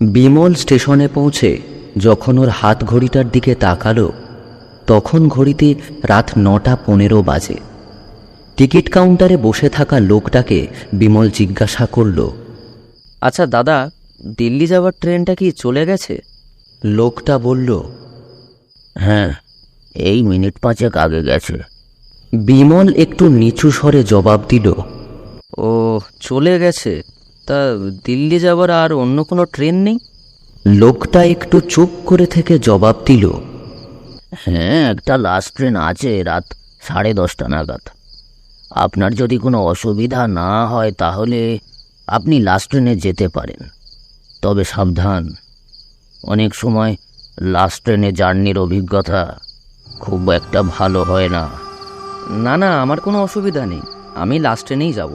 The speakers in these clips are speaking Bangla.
বিমল স্টেশনে পৌঁছে যখন ওর হাত ঘড়িটার দিকে তাকালো তখন ঘড়িতে রাত 9:15 বাজে। টিকিট কাউন্টারে বসে থাকা লোকটাকে বিমল জিজ্ঞাসা করল, আচ্ছা দাদা, দিল্লি যাওয়ার ট্রেনটা কি চলে গেছে? লোকটা বলল, হ্যাঁ, এই মিনিট 5 আগে গেছে। বিমল একটু নিচু স্বরে জবাব দিল, ও চলে গেছে? তা দিল্লি যাওয়ার আর অন্য কোনো ট্রেন নেই? লোকটা একটু চুপ করে থেকে জবাব দিল, হ্যাঁ, একটা লাস্ট ট্রেন আছে রাত 10:30 নাগাদ। আপনার যদি কোনো অসুবিধা না হয় তাহলে আপনি লাস্ট ট্রেনে যেতে পারেন। তবে সাবধান, অনেক সময় লাস্ট ট্রেনে জার্নির অভিজ্ঞতা খুব একটা ভালো হয় না। না না, আমার কোনো অসুবিধা নেই, আমি লাস্ট ট্রেনেই যাব।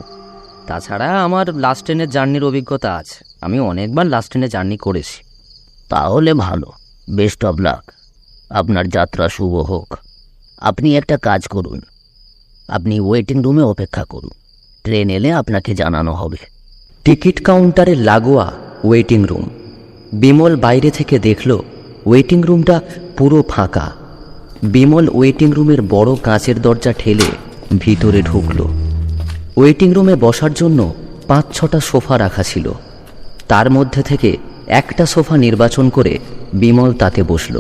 তাছাড়া আমার লাস্ট ট্রেনের জার্নির অভিজ্ঞতা আছে, আমি অনেকবার লাস্ট ট্রেনে জার্নি করেছি। তাহলে ভালো, বেস্ট অফ লাক, আপনার যাত্রা শুভ হোক। আপনি একটা কাজ করুন, আপনি ওয়েটিং রুমে অপেক্ষা করুন, ট্রেন এলে আপনাকে জানানো হবে। টিকিট কাউন্টারে লাগোয়া ওয়েটিং রুম। বিমল বাইরে থেকে দেখল ওয়েটিং রুমটা পুরো ফাঁকা। বিমল ওয়েটিং রুমের বড় কাঁচের দরজা ঠেলে ভিতরে ঢুকল। ওয়েটিং রুমে বসার জন্য 5-6টা সোফা রাখা ছিল। তার মধ্যে থেকে একটা সোফা নির্বাচন করে বিমল তাতে বসল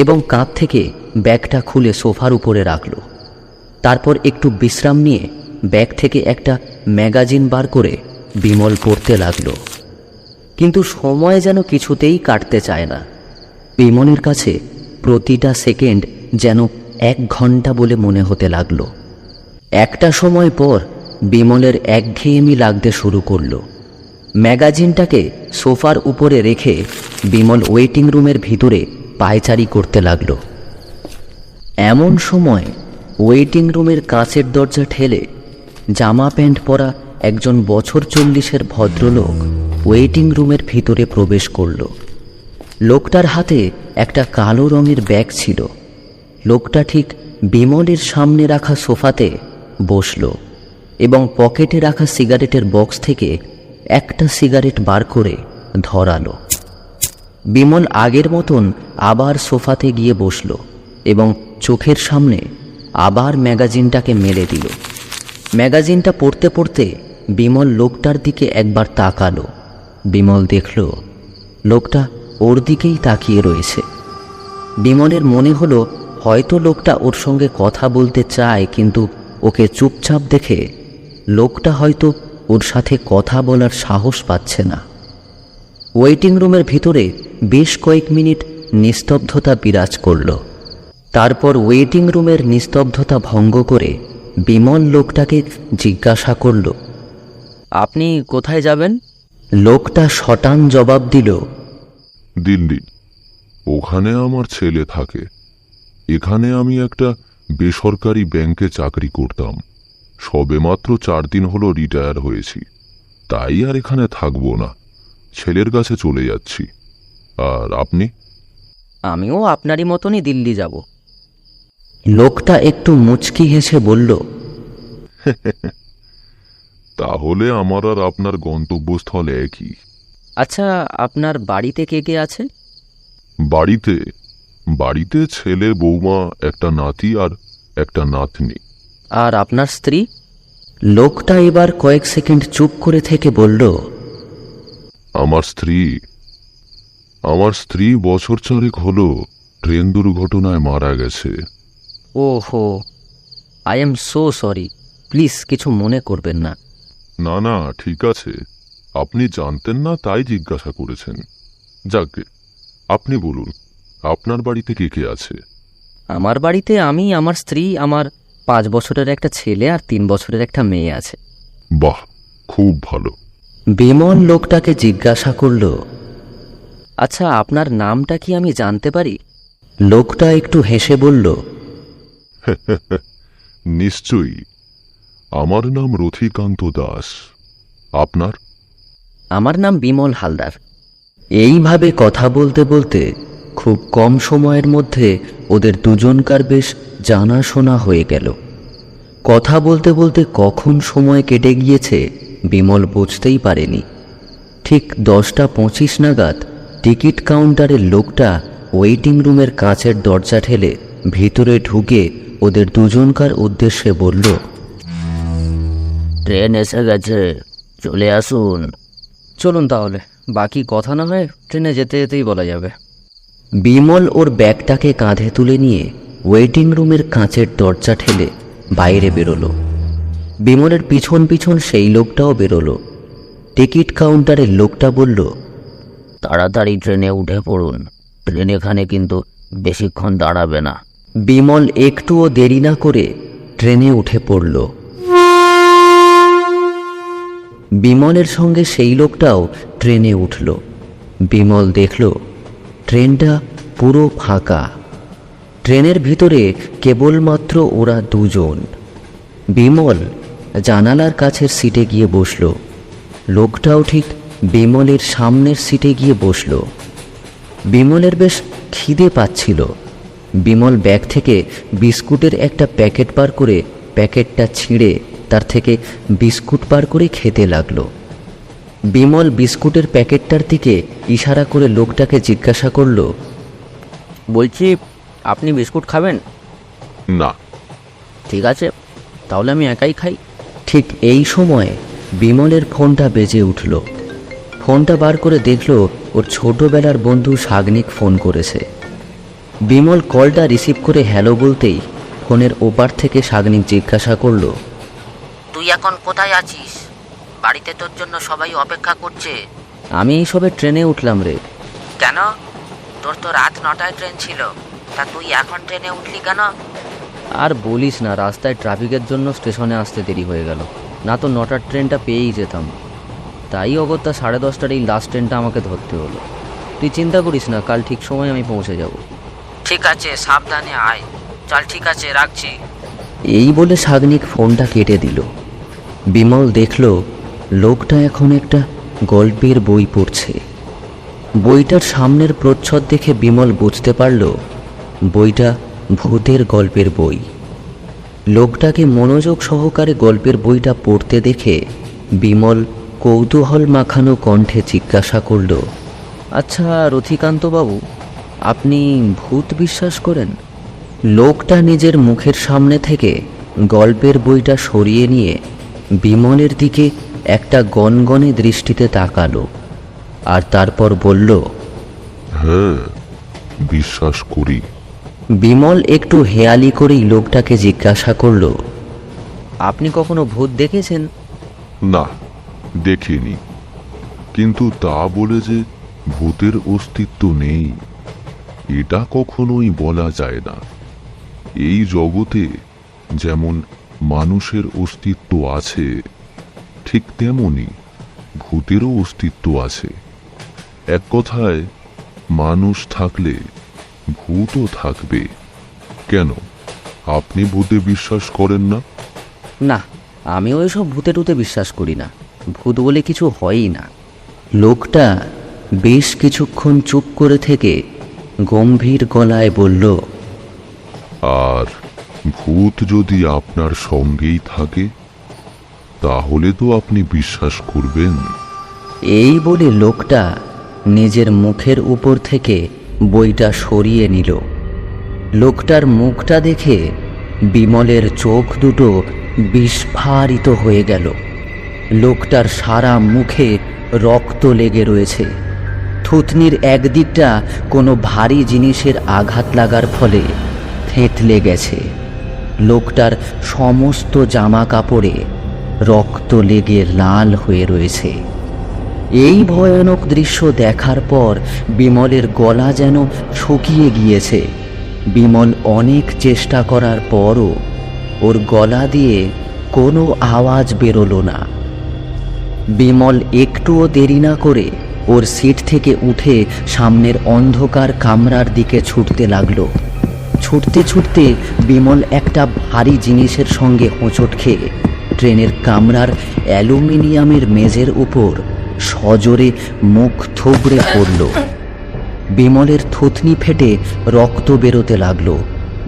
এবং কাঁধ থেকে ব্যাগটা খুলে সোফার উপরে রাখল। তারপর একটু বিশ্রাম নিয়ে ব্যাগ থেকে একটা ম্যাগাজিন বার করে বিমল পড়তে লাগল। কিন্তু সময় যেন কিছুতেই কাটতে চায় না। বিমলের কাছে প্রতিটা সেকেন্ড যেন 1 ঘন্টা বলে মনে হতে লাগল। একটা সময় পর বিমলের একঘেয়েমি লাগতে শুরু করল। ম্যাগাজিনটাকে সোফার উপরে রেখে বিমল ওয়েটিং রুমের ভিতরে পায়চারি করতে লাগল। এমন সময় ওয়েটিং রুমের কাঁচের দরজা ঠেলে জামা প্যান্ট পরা একজন বছর 40-এর ভদ্রলোক ওয়েটিং রুমের ভিতরে প্রবেশ করল। লোকটার হাতে একটা কালো রঙের ব্যাগ ছিল। লোকটা ঠিক বিমলের সামনে রাখা সোফাতে বসল এবং পকেটে রাখা সিগারেটের বক্স থেকে একটা সিগারেট বার করে ধরালো। বিমল আগের মতন আবার সোফাতে গিয়ে বসল এবং চোখের সামনে আবার ম্যাগাজিনটাকে মেলে দিল। ম্যাগাজিনটা পড়তে পড়তে বিমল লোকটার দিকে একবার তাকালো। বিমল দেখল লোকটা ওর দিকেই তাকিয়ে রয়েছে। বিমলের মনে হলো হয়তো লোকটা ওর সঙ্গে কথা বলতে চায়, কিন্তু ওকে চুপচাপ দেখে লোকটা হয়তো ওর সাথে কথা বলার সাহস পাচ্ছে না। ওয়েটিং রুমের ভিতরে বেশ কয়েক মিনিট নিস্তব্ধতা বিরাজ করল। তারপর ওয়েটিং রুমের নিস্তব্ধতা ভঙ্গ করে বিমল লোকটাকে জিজ্ঞাসা করল, আপনি কোথায় যাবেন? লোকটা শটান জবাব দিল, দিল্লি। ওখানে আমার ছেলে থাকে। এখানে আমি একটা বেসরকারি ব্যাংকে চাকরি করতাম। সবেমাত্র 4 দিন হলো রিটায়ার হয়েছি, তাই আর এখানে থাকবো না, ছেলের কাছে চলে যাচ্ছি। আর আপনি? আমিও আপনারই মতনই দিল্লি যাব। লোকটা একটু মুচকি হেসে বলল, তাহলে আমার আর আপনার গন্তব্যস্থল একই। আচ্ছা, আপনার বাড়িতে কে কে আছে? বাড়িতে ছেলে, বৌমা, একটা নাতি আর একটা নাতনি। আর আপনার স্ত্রী? লোকটা এবার কয়েক সেকেন্ড চুপ করে থেকে বলল, আমার স্ত্রী বছর 4 হলো ট্রেন দুর্ঘটনায় মারা গেছে। ওহো, I am so sorry, please কিছু মনে করবেন না। না না, ঠিক আছে, আপনি জানতেন না তাই জিজ্ঞাসা করেছেন। যাকে, আপনি বলুন, আপনার বাড়িতে কে কে আছে? আমার বাড়িতে আমি, আমার স্ত্রী, আমার 5 বছরের একটা ছেলে আর 3 বছরের একটা মেয়ে আছে। বাহ, খুব ভালো। বিমল লোকটাকে জিজ্ঞাসা করল, আচ্ছা, আপনার নামটা কি আমি জানতে পারি? লোকটা একটু হেসে বলল, নিশ্চয়ই, আমার নাম রথিকান্ত দাস। আপনার? আমার নাম বিমল হালদার। এইভাবে কথা বলতে বলতে খুব কম সময়ের মধ্যে ওদের দুজনকার বেশ জানাশোনা হয়ে গেল। কথা বলতে বলতে কখন সময় কেটে গিয়েছে বিমল বুঝতেই পারেনি। ঠিক 10:25 নাগাদ টিকিট কাউন্টারের লোকটা ওয়েটিং রুমের কাঁচের দরজা ঠেলে ভিতরে ঢুকে ওদের দুজনকার উদ্দেশ্যে বলল, ট্রেন এসে গেছে, চলে আসুন। চলুন তাহলে, বাকি কথা না হয় ট্রেনে যেতে যেতেই বলা যাবে। বিমল ওর ব্যাগটাকে কাঁধে তুলে নিয়ে ওয়েটিং রুমের কাঁচের দরজা ঠেলে বাইরে বেরোলো। বিমলের পিছন পিছন সেই লোকটাও বেরোলো। টিকিট কাউন্টারের লোকটা বলল, তাড়াতাড়ি ট্রেনে উঠে পড়ুন, ট্রেন এখানে কিন্তু বেশিক্ষণ দাঁড়াবে না। বিমল একটুও দেরি না করে ট্রেনে উঠে পড়ল। বিমলের সঙ্গে সেই লোকটাও ট্রেনে উঠল। বিমল দেখল ট্রেনটা পুরো ফাঁকা। ট্রেনের ভিতরে কেবলমাত্র ওরা দুজন। বিমল জানালার কাছের সিটে গিয়ে বসল। লোকটাও ঠিক বিমলের সামনের সিটে গিয়ে বসল। বিমলের বেশ খিদে পাচ্ছিল। বিমল ব্যাগ থেকে বিস্কুটের একটা প্যাকেট বার করে প্যাকেটটা ছিঁড়ে তার থেকে বিস্কুট বার করে খেতে লাগলো। বিমল বিস্কুটের প্যাকেটটার দিকে ইশারা করে লোকটাকে জিজ্ঞাসা করল, বলছি, আপনি বিস্কুট খাবেন? না। ঠিক আছে, তাহলে আমি একাই খাই। ঠিক এই সময় বিমলের ফোনটা বেজে উঠল। ফোনটা বার করে দেখল ওর ছোটবেলার বন্ধু সাগনিক ফোন করেছে। বিমল কলটা রিসিভ করে হ্যালো বলতেই ফোনের ওপার থেকে সাগনিক জিজ্ঞাসা করল, তুই এখন কোথায় আছিস? বাড়িতে তোর জন্য সবাই অপেক্ষা করছে। আমি এই সবে ট্রেনে উঠলাম রে। কেন? তোর তো রাত 9টায় ট্রেন ছিল, তা তুই এখন ট্রেনে উঠলি কেন? আর বলিস না, রাস্তায় ট্রাফিকের জন্য স্টেশনে আসতে দেরি হয়ে গেল, না তো 9টার ট্রেনটা পেয়েই যেতাম। তাই অগত্যা 10:30টার এই লাস্ট ট্রেনটা আমাকে ধরতে হলো। তুই চিন্তা করিস না, কাল ঠিক সময় আমি পৌঁছে যাব। ঠিক আছে, সাবধানে আয়। চল, ঠিক আছে, রাখছি। এই বলে সাগনিক ফোনটা কেটে দিল। বিমল দেখল লোকটা এখন একটা গল্পের বই পড়ছে। বইটার সামনের প্রচ্ছদ দেখে বিমল বুঝতে পারল বইটা ভূতের গল্পের বই। লোকটাকে মনোযোগ সহকারে গল্পের বইটা পড়তে দেখে বিমল কৌতূহল মাখানো কণ্ঠে জিজ্ঞাসা করল, আচ্ছা রথিকান্ত বাবু, আপনি ভূত বিশ্বাস করেন? লোকটা নিজের মুখের সামনে থেকে গল্পের বইটা সরিয়ে নিয়ে বিমলের দিকে একটা গনগনে দৃষ্টিতে তাকালো আর তারপর বলল, হ্যাঁ, বিশ্বাস করি। বিমল একটু হেয়ালি করেই লোকটাকে জিজ্ঞাসা করল, আপনি কখনো ভূত দেখেছেন? না, দেখিনি। কিন্তু তা বলে যে ভূতের অস্তিত্ব নেই, এটা কখনোই বলা যায় না। এই জগতে যেমন মানুষের অস্তিত্ব আছে, ঠিক তেমনি ভূতেরও অস্তিত্ব আছে। এক কথায়, মানুষ থাকলে ভূতও থাকবে। কেন, আপনি ভূতে বিশ্বাস করেন না? না, আমি ওইসব ভূতে টুতে বিশ্বাস করি না। ভূত বলে কিছু হয়ই না। লোকটা বেশ কিছুক্ষণ চুপ করে থেকে গম্ভীর গলায় বলল, আর ভূত যদি আপনার সঙ্গেই থাকে, তাহলে তো আপনি বিশ্বাস করবেন। এই বলে লোকটা নিজের মুখের উপর থেকে বইটা সরিয়ে নিল। লোকটার মুখটা দেখে বিমলের চোখ দুটো বিস্ফারিত হয়ে গেল। লোকটার সারা মুখে রক্ত লেগে রয়েছে। থুতনির একদিকটা কোনো ভারী জিনিসের আঘাত লাগার ফলে থেঁতলে গেছে। লোকটার সমস্ত জামা কাপড়ে রক্ত লেগে লাল হয়ে রয়েছে। এই ভয়ানক দৃশ্য দেখার পর বিমলের গলা যেন শুকিয়ে গিয়েছে। বিমল অনেক চেষ্টা করার পরও ওর গলা দিয়ে কোনো আওয়াজ বেরোলো না। বিমল একটুও দেরি না করে ওর সিট থেকে উঠে সামনের অন্ধকার কামরার দিকে ছুটতে লাগলো। ছুটতে ছুটতে বিমল একটা ভারী জিনিসের সঙ্গে হোঁচট খেয়ে ট্রেনের কামরার অ্যালুমিনিয়ামের মেঝের উপর সজোরে মুখ থুবড়ে পড়ল। বিমলের থুতনি ফেটে রক্ত বেরোতে লাগলো।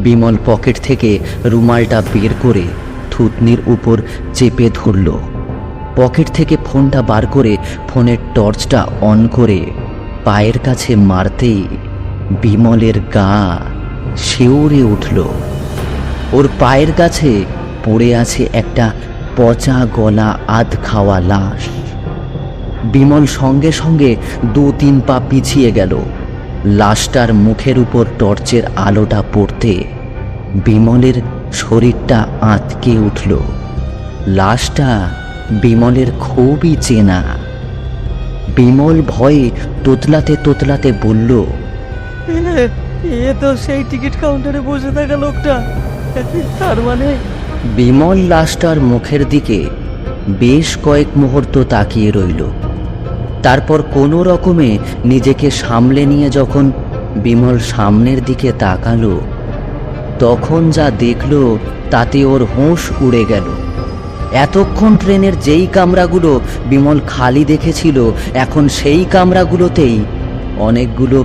বিমল পকেট থেকে রুমালটা বের করে থুতনির উপর চেপে ধরল। পকেট থেকে ফোনটা বার করে ফোনের টর্চটা অন করে পায়ের কাছে মারতেই বিমলের গা শিউরে উঠল। ওর পায়ের কাছে পড়ে আছে একটা পচা গলা আধ খাওয়া লাশ। বিমল সঙ্গে সঙ্গে 2-3 পা পিছিয়ে গেল। লাশটার মুখের উপর টর্চের আলোটা পড়তে বিমলের শরীরটা আঁতকে উঠল। লাশটা বিমলের খুবই চেনা। বিমল ভয়ে তোতলাতে তোতলাতে বলল, এ তো সেই টিকিট কাউন্টারে বসে থাকা লোকটা। তার মানে বিমল লাশটার মুখের দিকে বেশ কয়েক মুহূর্ত তাকিয়ে রইল। তারপর কোনো রকমে নিজেকে সামলে নিয়ে যখন বিমল সামনের দিকে তাকালো, তখন যা দেখলো তাতে ওর হুঁশ উড়ে গেল। এতক্ষণ ট্রেনের যেই কামরাগুলো বিমল খালি দেখেছিল, এখন সেই কামরাগুলোতেই অনেকগুলো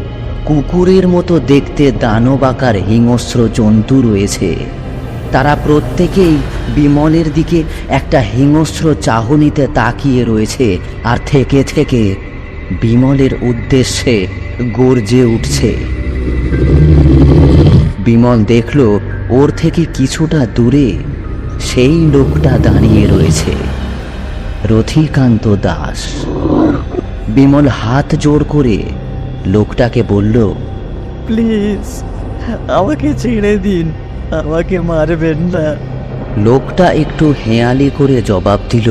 কুকুরের মতো দেখতে দানব আকার হিংস্র জন্তু রয়েছে। তারা প্রত্যেকেই বিমলের দিকে একটা হিংস্র চাহনিতে তাকিয়ে রয়েছে আর থেকে থেকে বিমলের উদ্দেশ্যে গর্জে উঠছে। বিমল দেখল ওর থেকে কিছুটা দূরে সেই লোকটা দাঁড়িয়ে রয়েছে, রথিকান্ত দাস। বিমল হাত জোড় করে লোকটাকে বলল, প্লিজ আমাকে ছেড়ে দিন, আমাকে মারবেন না। লোকটা একটু হেঁয়ালি করে জবাব দিল,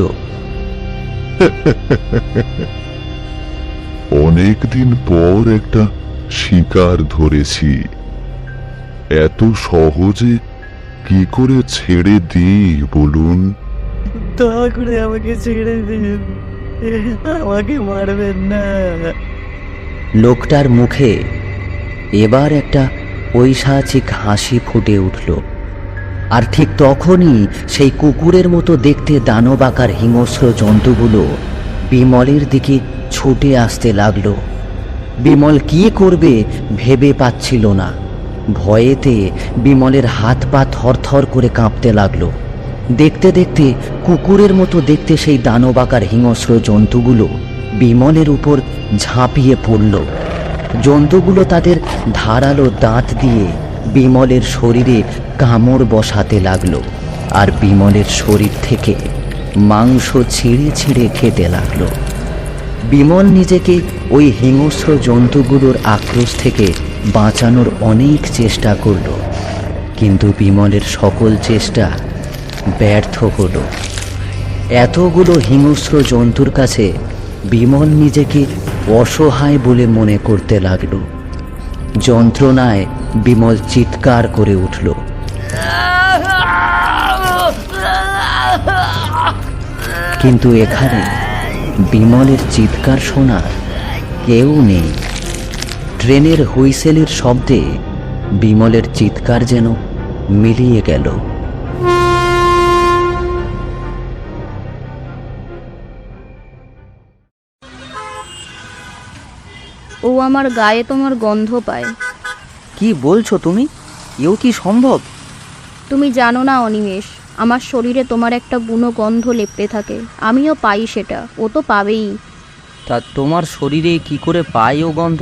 অনেকদিন পর একটা শিকার ধরেছি, এত সহজে কি করে ছেড়ে দিই বলুন? দয়া করে আমাকে ছেড়ে দিন, আমাকে মারবেন না। লোকটার মুখে এবার একটা ঐশাচিক হাসি ফুটে উঠল। আর ঠিক তখনই সেই কুকুরের মতো দেখতে দানব আকার হিংস্র জন্তুগুলো বিমলের দিকে ছুটে আসতে লাগলো। বিমল কি করবে ভেবে পাচ্ছিল না। ভয়েতে বিমলের হাত পা থরথর করে কাঁপতে লাগলো। দেখতে দেখতে কুকুরের মতো দেখতে সেই দানব আকার হিংস্র জন্তুগুলো বিমলের উপর ঝাঁপিয়ে পড়ল। জন্তুগুলো তাদের ধারালো দাঁত দিয়ে বিমলের শরীরে কামড় বসাতে লাগলো আর বিমলের শরীর থেকে মাংস ছিঁড়ে ছিঁড়ে খেতে লাগলো। বিমল নিজেকে ওই হিংস্র জন্তুগুলোর আক্রোশ থেকে বাঁচানোর অনেক চেষ্টা করল, কিন্তু বিমলের সকল চেষ্টা ব্যর্থ হলো। এতগুলো হিংস্র জন্তুর কাছে বিমল নিজেকে অসহায় বলে মনে করতে লাগল। যন্ত্রণায় বিমল চিৎকার করে উঠল। কিন্তু এখানে বিমলের চিৎকার শোনার কেউ নেই। ট্রেনের হুইসেলের শব্দে বিমলের চিৎকার যেন মিলিয়ে গেল। ও আমার গায়ে তোমার গন্ধ পায়। কি বলছো তুমি? এও কি সম্ভব? তুমি জানো না অনিমেষ, আমার শরীরে তোমার একটা বুনো গন্ধ লেপটে থাকে। আমিও পাই সেটা, ও তো পাবেই। তা তোমার শরীরে কি করে পায় ও গন্ধ?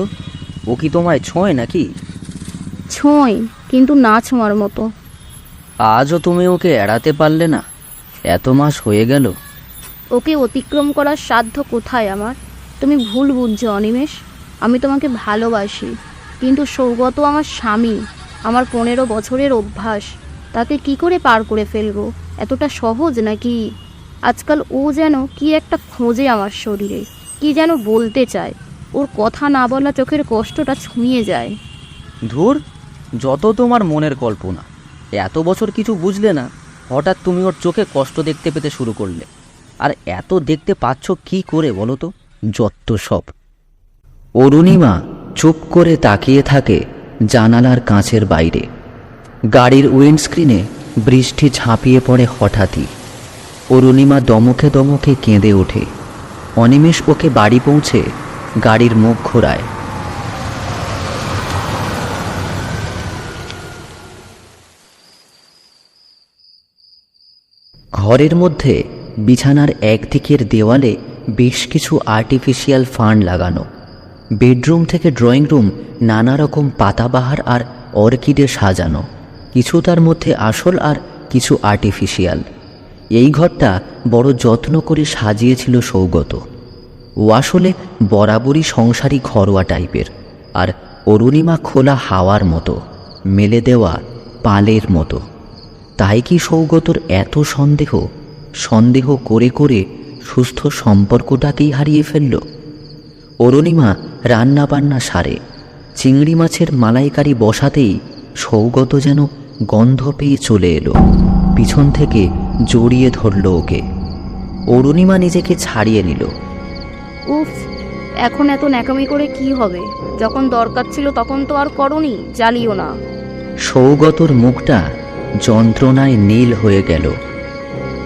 ও কি তোমায় ছোঁয় নাকি? ছোঁয়, কিন্তু না ছোঁয়ার মতো। আজও তুমি ওকে এড়াতে পারলে না? এত মাস হয়ে গেল। ওকে অতিক্রম করার সাধ্য কোথায় আমার? তুমি ভুল বুঝছো অনিমেষ। আমি তোমাকে ভালোবাসি, কিন্তু সৌগত আমার স্বামী, আমার 15 বছরের অভ্যাস। তাকে কি করে পার করে ফেলবো? এতটা সহজ নাকি? আজকাল ও যেন কি একটা খোঁজে আমার শরীরে, কি যেন বলতে চায়। ওর কথা না বলা চোখের কষ্টটা ছুঁয়ে যায়। ধুর, যত তোমার মনের কল্পনা। এত বছর কিছু বুঝলে না, হঠাৎ তুমি ওর চোখে কষ্ট দেখতে পেতে শুরু করলে। আর এত দেখতে পাচ্ছ কি করে বলো তো? যত সব। অরুণিমা চুপ করে তাকিয়ে থাকে জানালার কাঁচের বাইরে। গাড়ির উইন্ডস্ক্রিনে বৃষ্টি ঝাঁপিয়ে পড়ে হঠাৎই। অরুণিমা দমকে দমকে কেঁদে ওঠে। অনিমেষ ওকে বাড়ি পৌঁছে গাড়ির মুখ ঘোরায়। ঘরের মধ্যে বিছানার একদিকের দেওয়ালে বেশ কিছু আর্টিফিশিয়াল ফার্ন লাগানো। বেডরুম থেকে ড্রয়িং রুম নানা রকম পাতাবাহার আর অর্কিডে সাজানো, কিছু তার মধ্যে আসল আর কিছু আর্টিফিশিয়াল। এই ঘরটা বড় যত্ন করে সাজিয়েছিল সৌগত। ও আসলে বরাবরই সংসারী ঘরোয়া টাইপের, আর অরুণিমা খোলা হাওয়ার মতো, মেলে দেওয়া পালের মতো। তাই কি সৌগতর এত সন্দেহ করে করে সুস্থ সম্পর্কটাকেই হারিয়ে ফেলল? অরুণিমা রান্না বান্না সারে, চিংড়ি মাছের মালাইকারি বসাতেই সৌগত যেন গন্ধ পেয়ে চলে এলো, পিছন থেকে জড়িয়ে ধরল ওকে। অরুণিমা নিজেকে ছাড়িয়ে নিল। উফ, এখন এত ন্যাকামি করে কি হবে? যখন দরকার ছিল তখন তো আর করনি, জ্বালিও না। সৌগতর মুখটা যন্ত্রণায় নীল হয়ে গেল।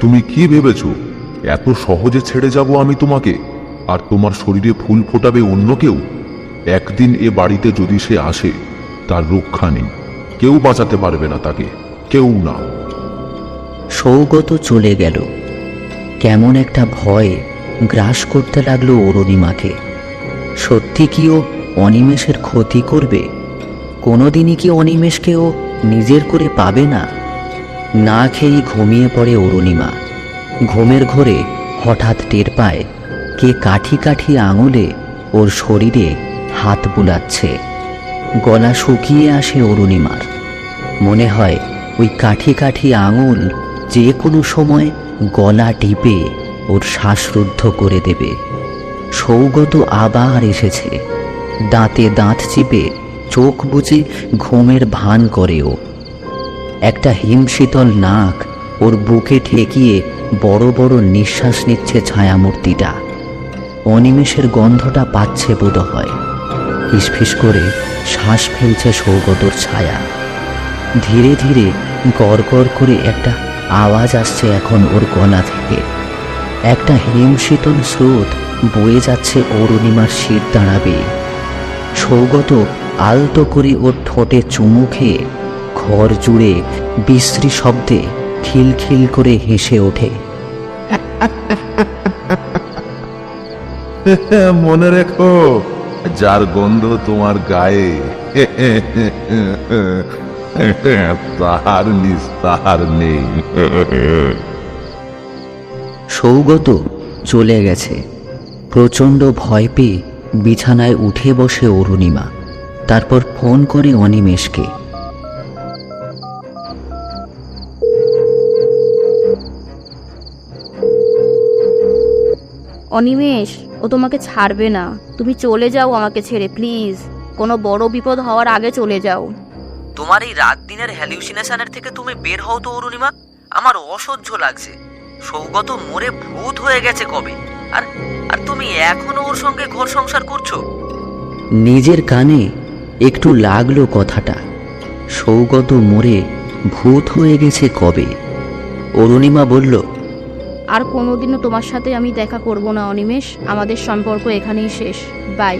তুমি কি ভেবেছ এত সহজে ছেড়ে যাব আমি তোমাকে? আর তোমার শরীরে ফুল ফোটাবে অন্য কেউ? একদিন এ বাড়িতে যদি সে আসে, তার রক্ষা নেই, কেউ বাঁচাতে পারবে না তাকে, কেউ না। সৌগত চলে গেল। কেমন একটা ভয় গ্রাস করতে লাগলো অরুণিমাকে। সত্যি কি ও অনিমেষের ক্ষতি করবে? কোনোদিনই কি অনিমেষকে ও নিজের করে পাবে না? না খেয়েই ঘুমিয়ে পড়ে অরুণিমা। ঘুমের ঘোরে হঠাৎ টের পায় কে কাঠি কাঠি আঙুলে ওর শরীরে হাত বুলাচ্ছে। গলা শুকিয়ে আসে অরুণিমার। মনে হয় ওই কাঠি কাঠি আঙুল যে কোনো সময় গলা টিপে ওর শ্বাসরুদ্ধ করে দেবে। সৌগত আবার এসেছে। দাঁতে দাঁত চিপে চোখ বুজে ঘুমের ভান করে ও। একটা হিমশীতল নাক ওর বুকে ঠেকিয়ে বড় বড় নিঃশ্বাস নিচ্ছে ছায়ামূর্তিটা। অনিমেষের গন্ধটা পাচ্ছে বোধহয়। ফিসফিস করে শ্বাস ফেলছে সৌগতর ছায়া। ধীরে ধীরে গড় গড় করে একটা আওয়াজ আসছে এখন ওর গলা থেকে। একটা হিমশীতল স্রোত বয়ে যাচ্ছে অরুণিমার শির দাঁড়াবে। সৌগত আলতো করে ওর ঠোঁটে চুমু খেয়ে ঘর জুড়ে বিশ্রী শব্দে খিলখিল করে হেসে ওঠে। মনে রেখো, যার গন্ধ তোমার গায়ে তাহার নিস্তার নেই। সৌগত চলে গেছে। প্রচণ্ড ভয় পেয়ে বিছানায় উঠে বসে অরুণিমা। তারপর ফোন করে অনিমেষকে। অনিমেষ, ও তোমাকে ছাড়বে না। তুমি চলে যাও আমাকে ছেড়ে, প্লিজ। কোনো বড় বিপদ হওয়ার আগে চলে যাও। তোমার এই রাত দিনের হ্যালিউসিনেশনের থেকে তুমি বের হও তো অরুণিমা। আমার অসহ্য লাগছে। সৌগত মরে ভূত হয়ে গেছে কবে, আর আর তুমি এখনো ওর সঙ্গে ঘর সংসার করছো? নিজের কানে একটু লাগলো কথাটা। সৌগত মরে ভূত হয়ে গেছে কবে? অরুণিমা বলল, আর কোনোদিনও তোমার সাথে আমি দেখা করব না অনিমেষ। আমাদের সম্পর্ক এখানেই শেষ। বাই।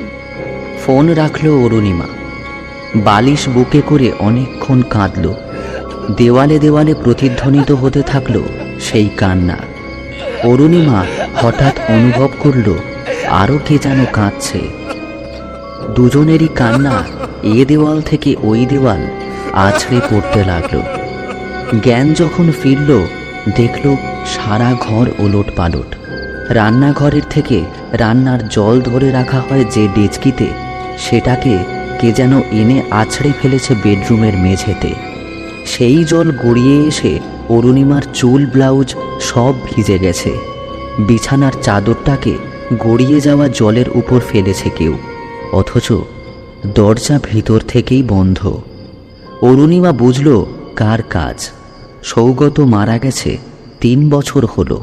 ফোন রাখলো অরুণিমা। বালিশ বুকে করে অনেকক্ষণ কাঁদল। দেওয়ালে দেওয়ালে প্রতিধ্বনিত হতে থাকলো সেই কান্না। অরুণিমা হঠাৎ অনুভব করল আরও কে যেন কাঁদছে। দুজনেরই কান্না এ দেওয়াল থেকে ওই দেওয়াল আছড়ে পড়তে লাগলো। জ্ঞান যখন ফিরল, দেখল সারা ঘর ওলট পালট। রান্নাঘরের থেকে রান্নার জল ধরে রাখা হয় যে ডেচকিতে, সেটাকে কে যেন এনে আছড়ে ফেলেছে বেডরুমের মেঝেতে। সেই জল গড়িয়ে এসে অরুণিমার চুল ব্লাউজ সব ভিজে গেছে। বিছানার চাদরটাকে গড়িয়ে যাওয়া জলের উপর ফেলেছে কেউ, অথচ দরজা ভিতর থেকেই বন্ধ। অরুণিমা বুঝল কার কাজ। সৌগত মারা গেছে 3 বছর হলো,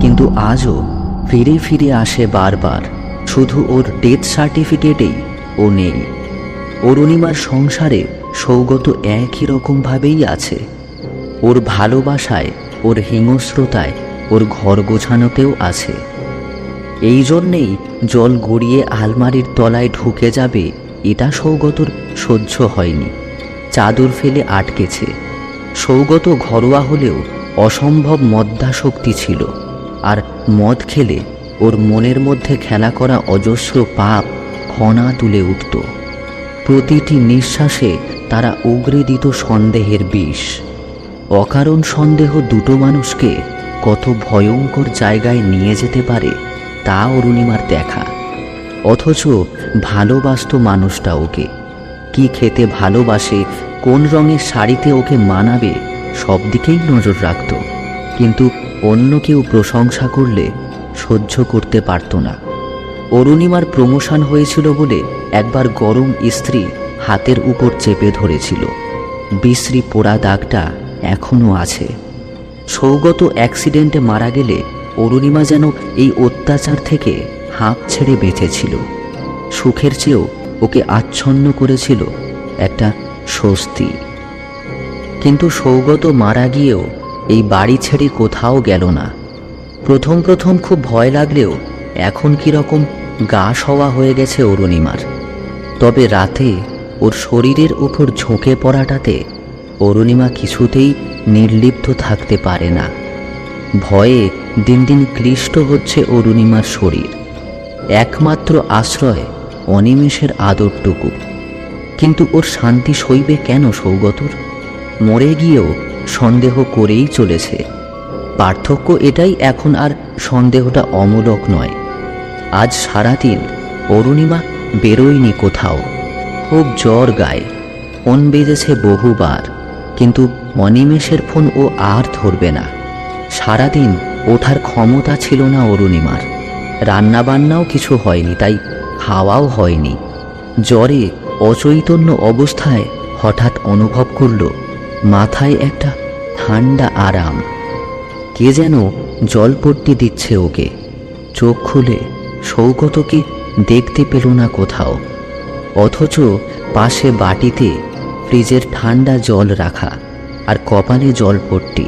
কিন্তু আজও ফিরে ফিরে আসে বারবার। শুধু ওর ডেথ সার্টিফিকেটেই ও নেই। অরুণিমার সংসারে সৌগত একই রকমভাবেই আছে। ওর ভালোবাসায়, ওর হিংস্রতায়, ওর ঘর গোছানোতেও আছে। এই জন্যেই জল গড়িয়ে আলমারির তলায় ঢুকে যাবে এটা সৌগতর সহ্য হয়নি। চাদর ফেলে আটকেছে। সৌগত ঘরোয়া হলেও অসম্ভব মদ্যাসক্তি ছিল। আর মদ খেলে ওর মনের মধ্যে খেলা করা অজস্র পাপ ফনা তুলে উঠত। প্রতিটি নিঃশ্বাসে তারা উগরে দিত সন্দেহের বিষ। অকারণ সন্দেহ দুটো মানুষকে কত ভয়ঙ্কর জায়গায় নিয়ে যেতে পারে তা অরুণিমার দেখা। অথচ ভালোবাসত মানুষটা ওকে, কি খেতে ভালোবাসে, কোন রঙের শাড়িতে ওকে মানাবে সব দিকেই নজর রাখত। কিন্তু অন্য কেউ প্রশংসা করলে সহ্য করতে পারত না। অরুণিমার প্রমোশন হয়েছিল বলে একবার গরম ইস্ত্রি হাতের উপর চেপে ধরেছিল। বিশ্রী পোড়া দাগটা এখনও আছে। সৌগত অ্যাক্সিডেন্টে মারা গেলে অরুণিমা যেন এই অত্যাচার থেকে হাঁপ ছেড়ে বেঁচেছিল। সুখের চেয়েও ওকে আচ্ছন্ন করেছিল একটা স্বস্তি। কিন্তু সৌগত মারা গিয়েও এই বাড়ি ছেড়ে কোথাও গেল না। প্রথম প্রথম খুব ভয় লাগলেও এখন কীরকম গা সওয়া হয়ে গেছে অরুণিমার। তবে রাতে ওর শরীরের উপর ঝুঁকে পড়াটাতে অরুণিমা কিছুতেই নির্লিপ্ত থাকতে পারে না। ভয়ে দিন দিন ক্লিষ্ট হচ্ছে অরুণিমার শরীর। একমাত্র আশ্রয় অনিমেষের আদরটুকু। কিন্তু ওর শান্তি সইবে কেন সৌগতর? মরে গিয়েও সন্দেহ করেই চলেছে। পার্থক্য এটাই, এখন আর সন্দেহটা অমূলক নয়। আজ সারাদিন অরুণিমা বেরোয়নি কোথাও। খুব জ্বর গায়ে, ফোন বেজেছে বহুবার, কিন্তু অনিমেষের ফোন ও আর ধরবে না। সারাদিন ওঠার ক্ষমতা ছিল না অরুণিমার। রান্নাবান্নাও কিছু হয়নি, তাই খাওয়াও হয়নি। জ্বরে অচৈতন্য অবস্থায় হঠাৎ অনুভব করল মাথায় একটা ঠান্ডা আরাম। কে যেন জলপট্টি দিচ্ছে ওকে। চোখ খুলে সৌগতকে দেখতে পেল না কোথাও, অথচ পাশে বাটিতে ফ্রিজের ঠান্ডা জল রাখা আর কপালে জলপট্টি।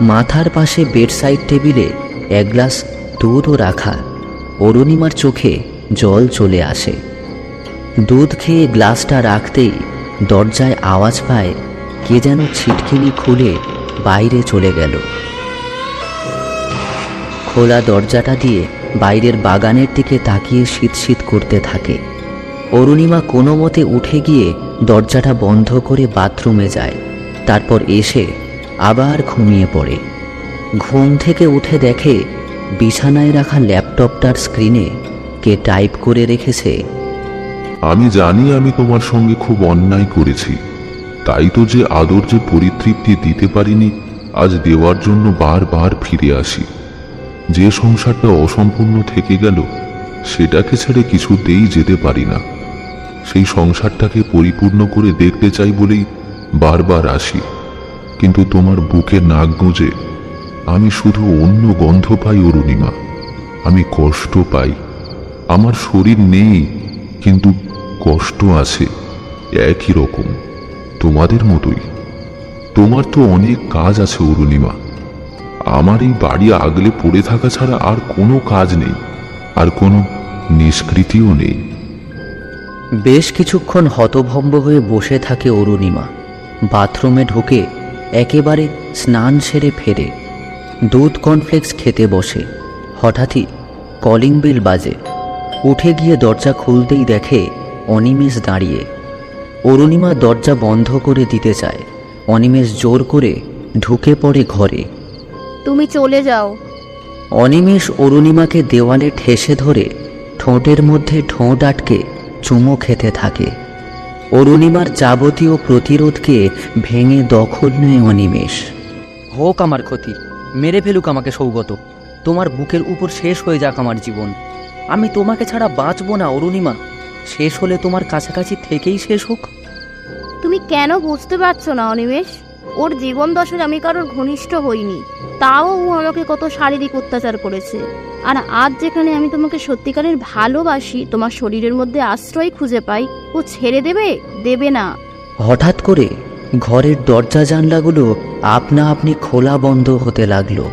মাথার পাশে বেডসাইড টেবিলে এক গ্লাস দুধও রাখা। অরুণিমার চোখে জল চলে আসে। দুধ খেয়ে গ্লাসটা রাখতেই দরজায় আওয়াজ পায় কে যেন ছিটকিনি খুলে বাইরে চলে গেল। খোলা দরজাটা দিয়ে বাইরের বাগানের দিকে তাকিয়ে শীত শীত করতে থাকে। অরুণিমা কোনো মতে উঠে গিয়ে দরজাটা বন্ধ করে বাথরুমে যায়। তারপর এসে আবার ঘুমিয়ে পড়ে। ঘুম থেকে উঠে দেখে বিছানায় রাখা ল্যাপটপটার স্ক্রিনে কে টাইপ করে রেখেছে, আমি জানি আমি তোমার সঙ্গে খুব অন্যায় করেছি, তাই তো যে আদর যে পরিতৃপ্তি দিতে পারিনি আজ দেওয়ার জন্য বারবার ফিরে আসি। যে সংসারটা অসম্পূর্ণ থেকে গেল সেটাকে ছেড়ে কিছুতেই যেতে পারি না। সেই সংসারটাকে পরিপূর্ণ করে দেখতে চাই বলেই বারবার আসি। কিন্তু তোমার বুকে নাক গুঁজে আমি শুধু অন্য গন্ধ পাই অরুণিমা। আমি কষ্ট পাই। আমার শরীর নেই, কিন্তু কষ্ট আছে একই রকম, তোমাদের মতোই। তোমার তো অনেক কাজ আছে অরুণিমা। আমার এই বাড়ি আগলে পড়ে থাকা ছাড়া আর কোনো কাজ নেই, আর কোনো নিষ্কৃতিও নেই। বেশ কিছুক্ষণ হতভম্ব হয়ে বসে থাকে অরুণিমা। বাথরুমে ঢুকে একেবারে স্নান সেরে ফেরে দুধ কর্নফ্লেক্স খেতে বসে। হঠাৎই কলিং বেল বাজে। উঠে গিয়ে দরজা খুলতেই দেখে অনিমেষ দাঁড়িয়ে। অরুণিমা দরজা বন্ধ করে দিতে চায়। অনিমেষ জোর করে ঢুকে পড়ে ঘরে। তুমি চলে যাও। অনিমেষ অরুণিমাকে দেওয়ালে ঠেসে ধরে ঠোঁটের মধ্যে ঠোঁট আটকে চুমো খেতে থাকে। অরুণিমার যাবতীয় প্রতিরোধকে ভেঙে দখল নেয় অনিমেষ। হোক আমার ক্ষতি, মেরে ফেলুক আমাকে সৌগত, তোমার বুকের উপর শেষ হয়ে যাক আমার জীবন। আমি তোমাকে ছাড়া বাঁচব না অরুণিমা। শেষ হলে তোমার কাছাকাছি থেকেই শেষ হোক। তুমি কেন বুঝতে পারছো না অনিমেষ? ওর জীবন দশায় আমি কারোর ঘনিষ্ঠ হইনি, তাও ও আমাকে কত শারীরিক অত্যাচার করেছে। আর আজ যেখানে আমি তোমাকে সত্যিকারের ভালোবাসি, তোমার শরীরের মধ্যে আশ্রয় খুঁজে পাই, ও ছেড়ে দেবে? দেবে না। হঠাৎ করে ঘরের দরজা জানলাগুলো আপনা আপনি খোলা বন্ধ হতে লাগলো।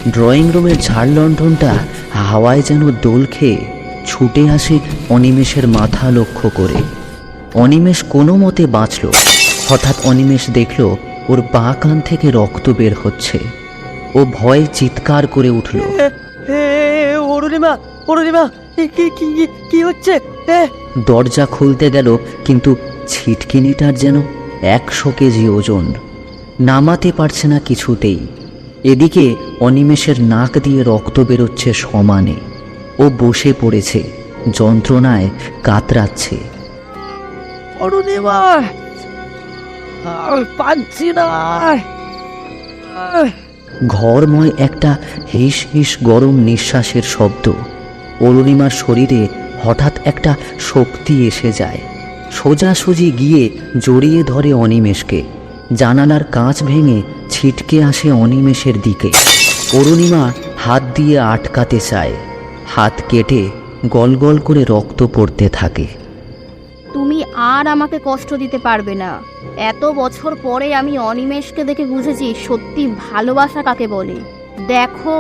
ড্রয়িং রুমের ঝাড় লণ্ঠনটা হাওয়ায় যেন দোল খেয়ে ছুটে আসে অনিমেষের মাথা লক্ষ্য করে। অনিমেষ কোনো মতে বাঁচল। হঠাৎ অনিমেষ দেখল ওর বাঁ কান থেকে রক্ত বের হচ্ছে। ও ভয়ে চিৎকার করে উঠল। অরুণিমা, অরুণিমা, কি কি কি হচ্ছে? দরজা খুলতে গেল, কিন্তু ছিটকিনিটার যেন 100 কেজি ওজন, নামাতে পারছে না কিছুতেই। এদিকে অনিমেষের নাক দিয়ে রক্ত বেরোচ্ছে সমানে। ও বসে পড়েছে, যন্ত্রণায় কাতরাচ্ছে। অরুণিমা, পাচ্ছি না। ঘরময় একটা হিস হিস গরম নিঃশ্বাসের শব্দ। অরুণিমার শরীরে হঠাৎ একটা শক্তি এসে যায়। সোজাসুজি গিয়ে জড়িয়ে ধরে অনিমেষকে। জানালার কাঁচ ভেঙে ছিটকে আসে অনিমেষের দিকে। অরুণিমা হাত দিয়ে আটকাতে চায়, হাত কেটে গল গল করে রক্ত পড়তে থাকে। তুমি আর আমাকে কষ্ট দিতে পারবে না। এত বছর পরে আমি অনিমেষকে দেখে বুঝেছি সত্যি ভালোবাসা কাকে বলে। দেখো,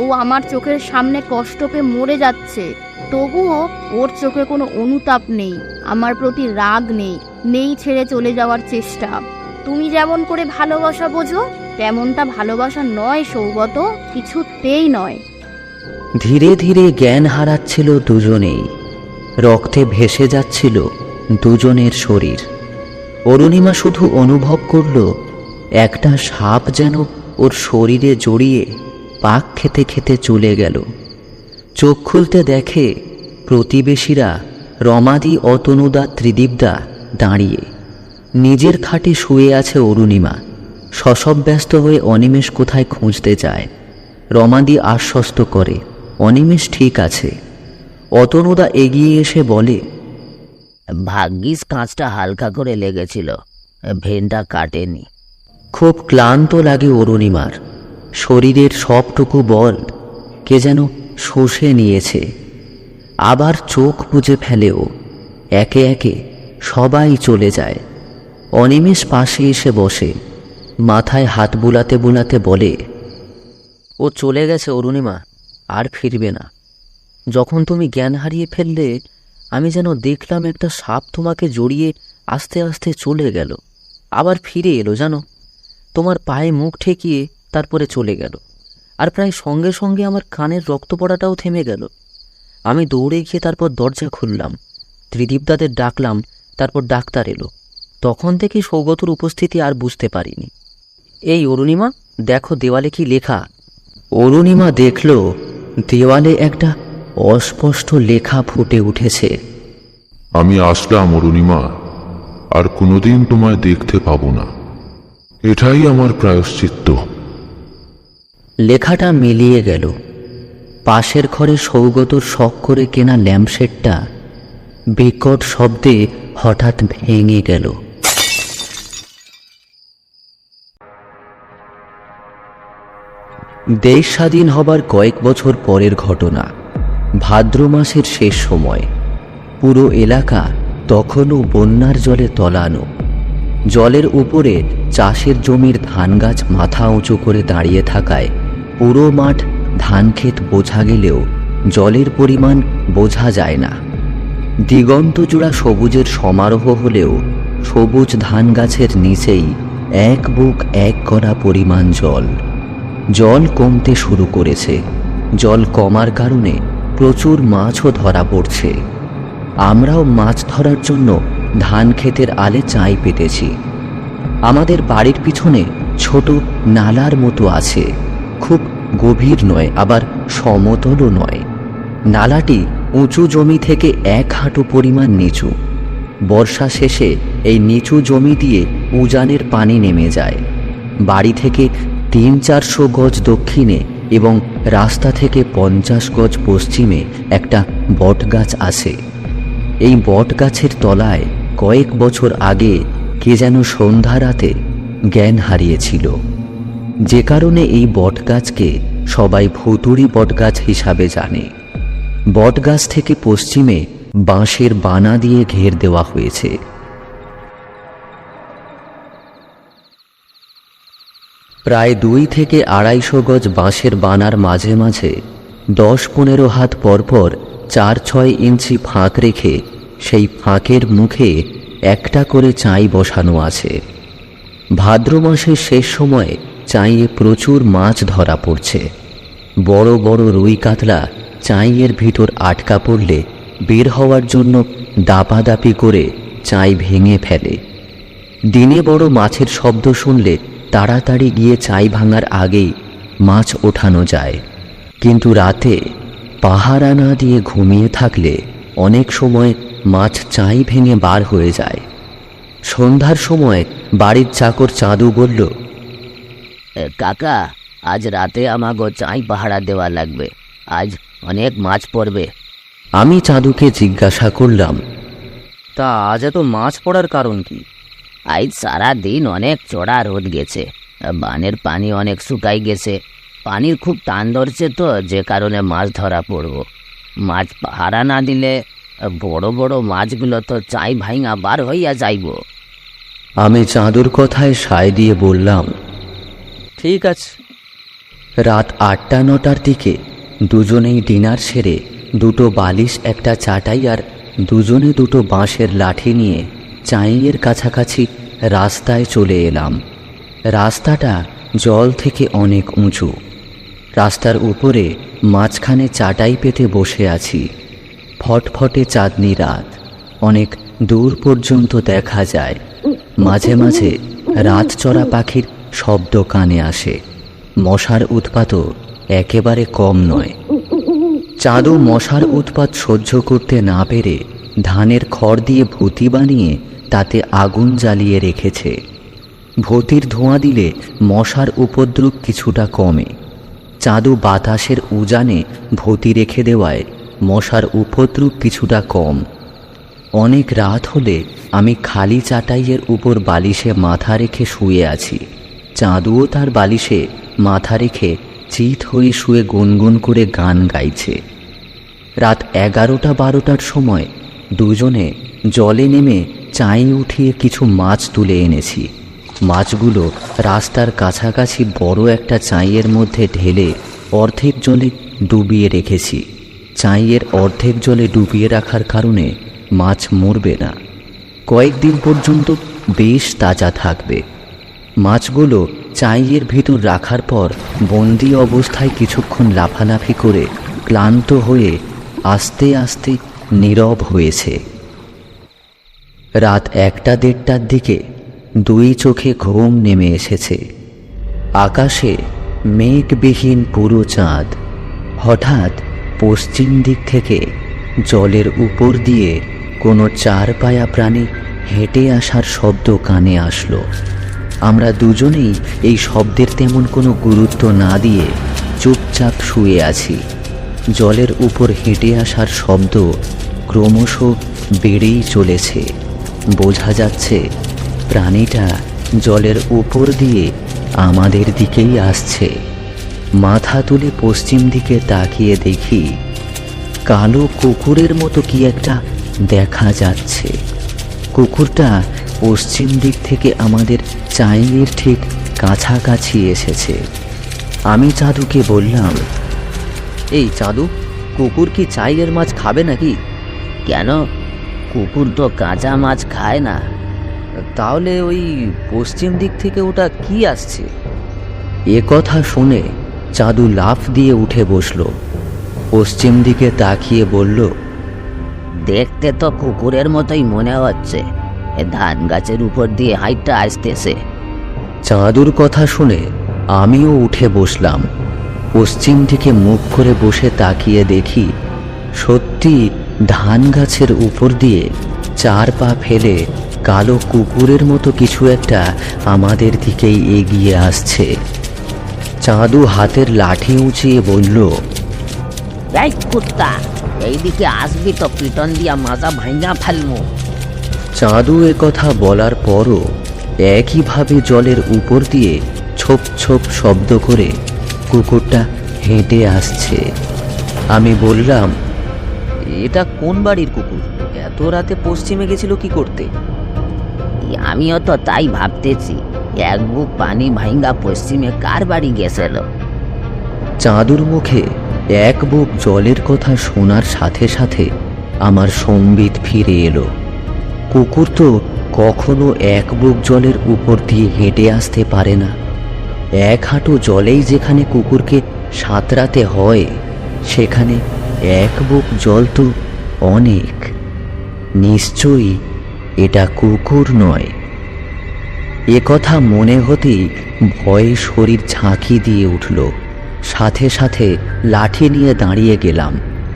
ও আমার চোখের সামনে কষ্ট পেয়ে মরে যাচ্ছে, তবুও ওর চোখে কোনো অনুতাপ নেই, আমার প্রতি রাগ নেই, নেই ছেড়ে চলে যাওয়ার চেষ্টা। তুমি যেমন করে ভালোবাসা বোঝো তেমনটা ভালোবাসা নয় সৌগত, কিছুতেই নয়। ধীরে ধীরে জ্ঞান হারাচ্ছিল দুজনেই। রক্তে ভেসে যাচ্ছিল দুজনের শরীর। অরুণিমা শুধু অনুভব করল একটা সাপ যেন ওর শরীরে জড়িয়ে পাক খেতে খেতে চলে গেল। চোখ খুলতে দেখে প্রতিবেশীরা রমাদি, অতনুদা, ত্রিদীপদা দাঁড়িয়ে। নিজের খাটে শুয়ে আছে অরুণিমা। শশব ব্যস্ত হয়ে অনিমেষ কোথায় খুঁজতে যায়। রমাদি আশ্বস্ত করে অনিমেষ ঠিক আছে। অতনুদা এগিয়ে এসে বলে, ভাগ্যিস কাঁচটা হালকা করে লেগেছিল, ভেনটা কাটেনি। খুব ক্লান্ত লাগে অরুণিমার। শরীরের সবটুকু বল কে যেন শুষে নিয়েছে। আবার চোখ বুজে ফেলেও। একে একে সবাই চলে যায়। অনিমেষ পাশে এসে বসে, মাথায় হাত বুলাতে বুলাতে বলে, ও চলে গেছে অরুণিমা, আর ফিরবে না। যখন তুমি জ্ঞান হারিয়ে ফেললে, আমি যেন দেখলাম একটা সাপ তোমাকে জড়িয়ে আস্তে আস্তে চলে গেল, আবার ফিরে এলো জানো। তোমার পায়ে মুখ ঠেকিয়ে তারপরে চলে গেল। আর প্রায় সঙ্গে সঙ্গে আমার কানের রক্ত পড়াটাও থেমে গেল। আমি দৌড়ে গিয়ে তারপর দরজা খুললাম, ত্রিদীপদাদের ডাকলাম, তারপর ডাক্তার এলো। তখন থেকে সৌগতর উপস্থিতি আর বুঝতে পারিনি। এই অরুণিমা, দেখো দেওয়ালে কি লেখা। অরুণিমা দেখল দেওয়ালে একটা অস্পষ্ট লেখা ফুটে উঠেছে। আমি আসলাম অরুণিমা, আর কোনোদিন তোমায় দেখতে পাবো না। এটাই আমার প্রায়শ্চিত্ত। লেখাটা মিলিয়ে গেল। পাশের ঘরে সৌগতর শখ করে কেনা ল্যাম্পশেডটা বিকট শব্দে হঠাৎ ভেঙে গেল। দেশ স্বাধীন হবার কয়েক বছর পরের ঘটনা। ভাদ্র মাসের শেষ সময়। পুরো এলাকা তখনও বন্যার জলে তলানো। জলের উপরে চাষের জমির ধান গাছ মাথা উঁচু করে দাঁড়িয়ে থাকায় পুরো মাঠ ধানক্ষেত বোঝা গেলেও জলের পরিমাণ বোঝা যায় না। দিগন্ত জোড়া সবুজের সমারোহ হলেও সবুজ ধান গাছের নিচেই এক বুক এক করা পরিমাণ জল। জল কমতে শুরু করেছে। জল কমার কারণে প্রচুর মাছও ধরা পড়ছে। আমরাও মাছ ধরার জন্য ধান ক্ষেতের আলে চাই পেতেছি। আমাদের বাড়ির পিছনে ছোট নালার মতো আছে, খুব গভীর নয়, আবার সমতলও নয়। নালাটি উঁচু জমি থেকে 1 হাঁটু পরিমাণ নিচু। বর্ষা শেষে এই নিচু জমি দিয়ে উজানের পানি নেমে যায়। বাড়ি থেকে 300-400 গজ দক্ষিণে এবং রাস্তা থেকে 50 গজ পশ্চিমে একটা বটগাছ আছে। এই বটগাছের তলায় কয়েক বছর আগে কে যেন সন্ধ্যা রাতে জ্ঞান হারিয়েছিল, যে কারণে এই বটগাছকে সবাই ভুতুড়ি বটগাছ হিসাবে জানে। বটগাছ থেকে পশ্চিমে বাঁশের বানা দিয়ে ঘের দেওয়া হয়েছে। প্রায় 2 থেকে 250 গজ বাঁশের বানার মাঝে মাঝে 10-15 হাত পরপর 4-6 ইঞ্চি ফাঁক রেখে সেই ফাঁকের মুখে একটা করে চাই বসানো আছে। ভাদ্র মাসের শেষ সময়ে চাঁইয়ে প্রচুর মাছ ধরা পড়ছে। বড় বড় রুই কাতলা চাঁইয়ের ভিতর আটকা পড়লে বের হওয়ার জন্য দাপাদাপি করে চাঁই ভেঙে ফেলে। দিনে বড় মাছের শব্দ শুনলে তাড়াতাড়ি গিয়ে চাঁই ভাঙার আগেই মাছ ওঠানো যায়, কিন্তু রাতে পাহারা না দিয়ে ঘুমিয়ে থাকলে অনেক সময় মাছ চাঁই ভেঙে বার হয়ে যায়। সন্ধ্যার সময় বাড়ির চাকর চাঁদু বলল, কাকা, আজ রাতে আমাগো চাই পাহারা দেওয়া লাগবে, আজ অনেক মাছ পড়বে। আমি চাঁদুকে জিজ্ঞাসা করলাম, তা আজ এত মাছ পড়ার কারণ কি? আজ সারা দিন অনেক চড়া রোদ গেছে, বানের পানি অনেক শুকাই গেছে, পানির খুব টান ধরছে, তো যে কারণে মাছ ধরা পড়ব। মাছ পাহারা না দিলে বড় বড় মাছগুলো তো চাই ভাইঙা বার হইয়া যাইব। আমি চাঁদুর কথায় সায় দিয়ে বললাম, ঠিক আছে। রাত 8টা-9টার দিকে দুজনেই ডিনার সেরে দুটো বালিশ, একটা চাটাই আর দুজনে দুটো বাঁশের লাঠি নিয়ে চাঁইয়ের কাছাকাছি রাস্তায় চলে এলাম। রাস্তাটা জল থেকে অনেক উঁচু। রাস্তার উপরে মাঝখানে চাটাই পেতে বসে আছি। ফটফটে চাঁদনি রাত, অনেক দূর পর্যন্ত দেখা যায়। মাঝে মাঝে রাত চড়া পাখির শব্দ কানে আসে। মশার উৎপাতও একেবারে কম নয়। চাঁদু মশার উৎপাত সহ্য করতে না পেরে ধানের খড় দিয়ে ভূতি বানিয়ে তাতে আগুন জ্বালিয়ে রেখেছে। ভূতির ধোঁয়া দিলে মশার উপদ্রব কিছুটা কমে। চাঁদু বাতাসের উজানে ভূতি রেখে দেওয়ায় মশার উপদ্রব কিছুটা কম। অনেক রাত হলে আমি খালি চাটাইয়ের উপর বালিশে মাথা রেখে শুয়ে আছি। চাঁদুও তার বালিশে মাথা রেখে চিত হয়ে শুয়ে গুনগুন করে গান গাইছে। রাত 11টা-12টার সময় দুজনে জলে নেমে চাঁই উঠিয়ে কিছু মাছ তুলে এনেছি। মাছগুলো রাস্তার কাছাকাছি বড় একটা চাঁইয়ের মধ্যে ঢেলে অর্ধেক জলে ডুবিয়ে রেখেছি। চাঁইয়ের অর্ধেক জলে ডুবিয়ে রাখার কারণে মাছ মরবে না, কয়েকদিন পর্যন্ত বেশ তাজা থাকবে। মাছগুলো চাঁইয়ের ভিতর রাখার পর বন্দি অবস্থায় কিছুক্ষণ লাফালাফি করে ক্লান্ত হয়ে আস্তে আস্তে নীরব হয়েছে। রাত 1টা-1:30টার দিকে দুই চোখে ঘুম নেমে এসেছে। আকাশে মেঘবিহীন পুরো চাঁদ। হঠাৎ পশ্চিম দিক থেকে জলের উপর দিয়ে কোনো 4 পায়া প্রাণী হেঁটে আসার শব্দ কানে আসলো। আমরা দুজনেই এই শব্দের তেমন কোনো গুরুত্ব না দিয়ে চুপচাপ শুয়ে আছি। জলের উপর হেঁটে আসার শব্দ ক্রমশ বেড়েই চলেছে। বোঝা যাচ্ছে প্রাণীটা জলের উপর দিয়ে আমাদের দিকেই আসছে। মাথা তুলে পশ্চিম দিকে তাকিয়ে দেখি কালো কুকুরের মতো কি একটা দেখা যাচ্ছে। কুকুরটা পশ্চিম দিক থেকে আমাদের চাঁইয়ের ঠিক কাছাকাছি এসেছে। আমি চাঁদুকে বললাম, এই চাঁদু, কুকুর কি চাঁইয়ের মাছ খাবে নাকি? কেন? কুকুর তো কাঁচা মাছ খায় না। তাহলে ওই পশ্চিম দিক থেকে ওটা কি আসছে? এ কথা শুনে চাঁদু লাফ দিয়ে উঠে বসল। পশ্চিম দিকে তাকিয়ে বলল, দেখতে তো কুকুরের মতোই মনে হচ্ছে, এ ধান গাছের উপর দিয়ে হাইটটা আসতেছে। চাঁদুর কথা শুনে আমিও উঠে বসলাম। পশ্চিম দিকে মুখ করে বসে তাকিয়ে দেখি সত্যি ধান গাছের উপর দিয়ে 4 পা ফেলে কালো কুকুরের মতো কিছু একটা আমাদের দিকেই এগিয়ে আসছে। চাঁদু হাতের লাঠি উঁচিয়ে বলল, এই কুত্তা, এইদিকে আসবি তো পিটন দিয়া মাজা ভাঙা ফেলমু। চাঁদু এ কথা বলার পরও একইভাবে জলের উপর দিয়ে ছোপ ছোপ শব্দ করে কুকুরটা হেঁটে আসছে। আমি বললাম, এটা কোন বাড়ির কুকুর? এত রাতে পশ্চিমে গেছিল কি করতে? আমিও তো তাই ভাবতেছি, এক বুক পানি ভাঙ্গা পশ্চিমে কার বাড়ি গেছিল। চাঁদুর মুখে এক বুক জলের কথা শোনার সাথে সাথে আমার সম্বিত ফিরে এলো। কুকুর তো কখনো এক বুক জলের উপর দিয়ে হেঁটে আসতে পারে না। এক হাঁটু জলেই যেখানে কুকুরকে সাঁতরাতে হয়, সেখানে এক বুক জল তো অনেক। নিশ্চয়ই এটা কুকুর নয়। এ কথা মনে হতেই ভয়ে শরীর ঝাঁকি দিয়ে উঠল। সাথে সাথে লাঠি নিয়ে দাঁড়িয়ে গেলাম।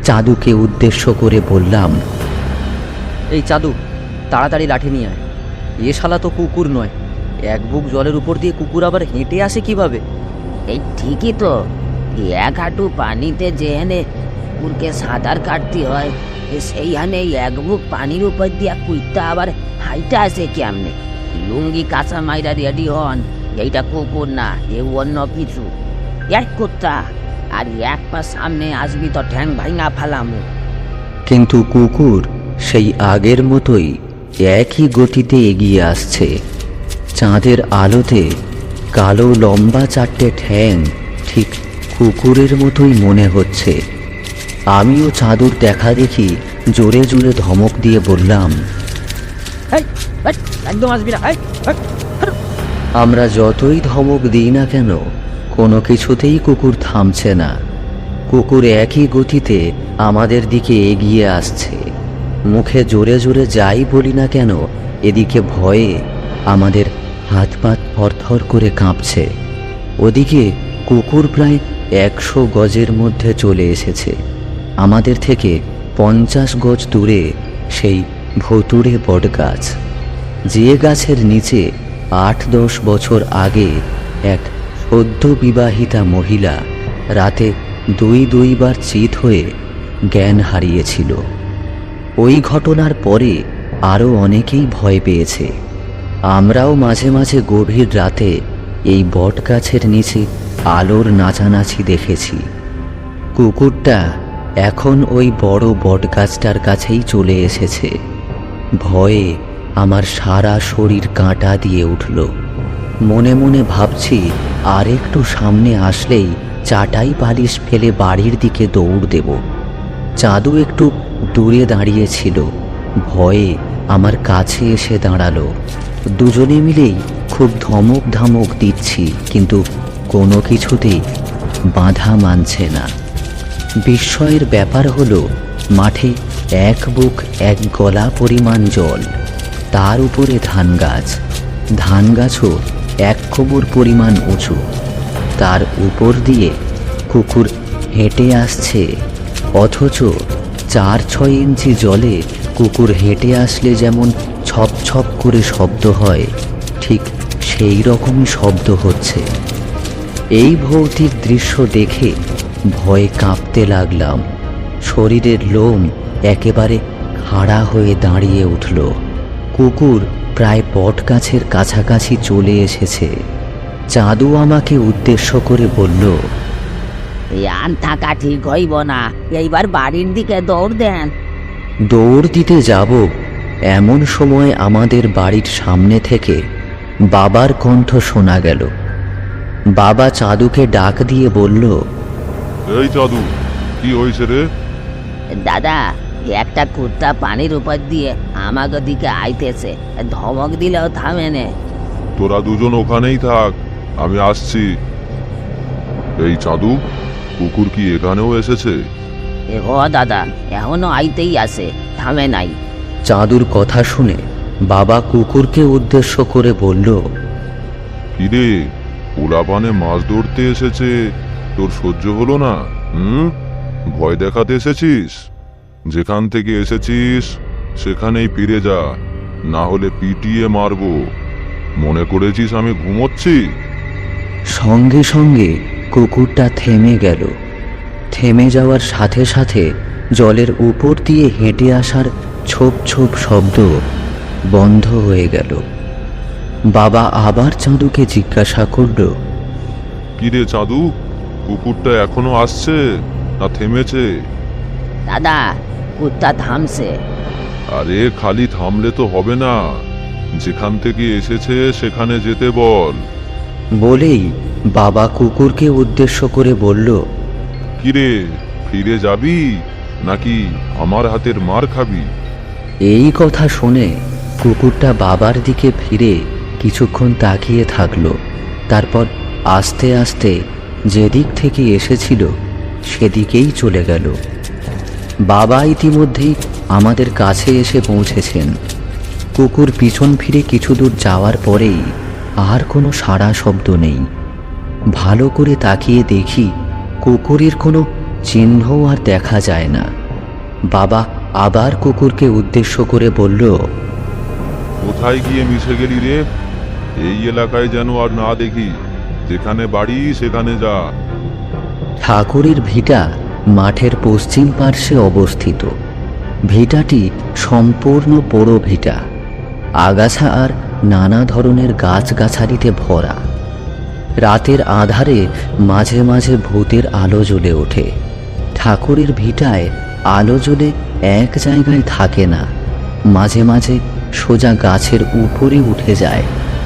চাঁদুকে উদ্দেশ্য করে বললাম, এই চাঁদু, তাড়াতাড়ি লাঠি নিয়ে আয়। এ শালা তো কুকুর নয়। এক বুক জলের উপর দিয়ে কুকুর আবার হেঁটে আসে কিভাবে? এই ঠিকই তো, এক হাঁটু পানিতে যেখানে কুকুরকে সাঁতার কাটতে হয়, সেইখানে এক বুক পানির উপর দিয়া কুইরটা আবার হাইটা আসে কেমনে? লুঙ্গি কাঁচা মাইরা রেডি হন, এইটা কুকুর না, এ অন্য কিছু। এক কুত্তা, আর এক পা সামনে আসবি তো ঠ্যাং ভাঙা ফালামু। কিন্তু কুকুর সেই আগের মতোই একই গতিতে এগিয়ে আসছে। চাঁদের আলোতে কালো লম্বা চারটে ঠ্যাং ঠিক কুকুরের মতোই মনে হচ্ছে। আমিও চাঁদুর দেখা দেখি জোরে জোরে ধমক দিয়ে বললাম, একদম আসবি না। আমরা যতই ধমক দিই না কেন, কোনো কিছুতেই কুকুর থামছে না। কুকুর একই গতিতে আমাদের দিকে এগিয়ে আসছে। মুখে জোরে জোরে যাই বলি না কেন, এদিকে ভয়ে আমাদের হাত পা থরথর করে কাঁপছে। ওদিকে কুকুর প্রায় 100 গজের মধ্যে চলে এসেছে। আমাদের থেকে 50 গজ দূরে সেই ভুতুড়ে বটগাছ, যে গাছের নিচে 8-10 বছর আগে এক সদ্য বিবাহিতা মহিলা রাতে দুইবার চিত হয়ে জ্ঞান হারিয়েছিল। ওই ঘটনার পরে আরও অনেকেই ভয় পেয়েছে। আমরাও মাঝে মাঝে গভীর রাতে এই বটগাছের নিচে আলোর নাচানাচি দেখেছি। কুকুরটা এখন ওই বড় বটগাছটার কাছেই চলে এসেছে। ভয়ে আমার সারা শরীর কাঁটা দিয়ে উঠল। মনে মনে ভাবছি, আর একটু সামনে আসলেই চাটাই বালিশ ফেলে বাড়ির দিকে দৌড় দেব। চাঁদু একটু দূরে দাঁড়িয়েছিল, ভয়ে আমার কাছে এসে দাঁড়ালো। দুজনে মিলেই খুব ধমক ধামক দিচ্ছি, কিন্তু কোনো কিছুতেই বাধা মানছে না। বিস্ময়ের ব্যাপার হলো, মাঠে এক বুক এক গলা পরিমাণ জল, তার উপরে ধান গাছ। ধান গাছও এক কোমর পরিমাণ উঁচু, তার উপর দিয়ে কুকুর হেঁটে আসছে। অথচ 4-6 ইঞ্চি জলে কুকুর হেঁটে আসলে যেমন ছপ ছপ করে শব্দ হয়, ঠিক সেই রকমই শব্দ হচ্ছে। এই ভৌতিক দৃশ্য দেখে ভয়ে কাঁপতে লাগলাম। শরীরের লোম একেবারে খাড়া হয়ে দাঁড়িয়ে উঠল। কুকুর প্রায় বটগাছের কাছাকাছি চলে এসেছে। চাঁদু আমাকে উদ্দেশ্য করে বলল, আন থাকা ঠিক হইব না, এইবার বাড়ির দিকে দৌড় দেন। দৌড় দিতে যাব এমন সময় আমাদের বাড়ির সামনে থেকে বাবার কণ্ঠ শোনা গেল। বাবা চাঁদুকে ডাক দিয়ে বলল, এই চাঁদু, কি হয়েছে রে? দাদা, একটা কুত্তা পানির উপর দিয়ে আমাকে দিকে আইতেছে, ধমক দিলেও থামে নে। তোরা দুজন ওখানেই থাক, আমি আসছি। এই চাঁদু, কুকুর কি এখানেও এসেছে? হ দাদা, এখনো আইতেই আছে, থামে নাই। চাঁদুর কথা শুনে বাবা কুকুরকে উদ্দেশ্য করে বলল, কিরে, পোলাপানে মাছ ধরতে এসেছে, তোর সহ্য হলো না? ভয় দেখাতে এসেছিস? যেখান থেকে এসেছিস সেখানেই ফিরে যা, না হলে পিটিয়ে মারবো। মনে করেছিস আমি ঘুমোচ্ছি? সঙ্গে সঙ্গে কুকুরটা থেমে গেল। থেমে যাওয়ার সাথে সাথে জলের উপর দিয়ে হেঁটে আসার ছোপ ছোপ শব্দ বন্ধ হয়ে গেল। বাবা আবার চাঁদুকে জিজ্ঞাসা করল, কিরে চাঁদু, কুকুরটা এখনো আসছে না থেমেছে? দাদা, কুত্তা থামছে। আরে খালি থামলে তো হবে না, যেখান থেকে এসেছে সেখানে যেতে বল। বলেই বাবা কুকুরকে উদ্দেশ্য করে বলল, কিরে, ফিরে যাবি নাকি আমার হাতের মার খাবি? এই কথা শুনে কুকুরটা বাবার দিকে ফিরে কিছুক্ষণ তাকিয়ে থাকলো। তারপর আস্তে আস্তে যেদিক থেকে এসেছিল সেদিকেই চলে গেল। বাবা ইতিমধ্যেই আমাদের কাছে এসে পৌঁছেছেন। কুকুর পিছন ফিরে কিছু দূর যাওয়ার পরেই আর কোনো সাড়া শব্দ নেই। ভালো করে তাকিয়ে দেখি কুকুরের কোনো চিহ্নও আর দেখা যায় না। বাবা আবার কুকুরকে উদ্দেশ্য করে বলল, কোথায় গিয়ে মিশে গেলি রে? এই এলাকায় যেন আর না দেখি। যেখানে বাড়ি সেখানে যা। ঠাকুরের ভিটা মাঠের পশ্চিম পার্শ্বে অবস্থিত। ভিটাটি সম্পূর্ণ পোড়ো ভিটা, আগাছা আর নানা ধরনের গাছগাছালিতে ভরা। রাতের আঁধারে মাঝে মাঝে ভূতের আলো জ্বলে ওঠে। ঠাকুরের ভিটায় আলো জ্বলে এক জায়গায় থাকে না, মাঝে মাঝে সোজা গাছের উপরে উঠে যায়,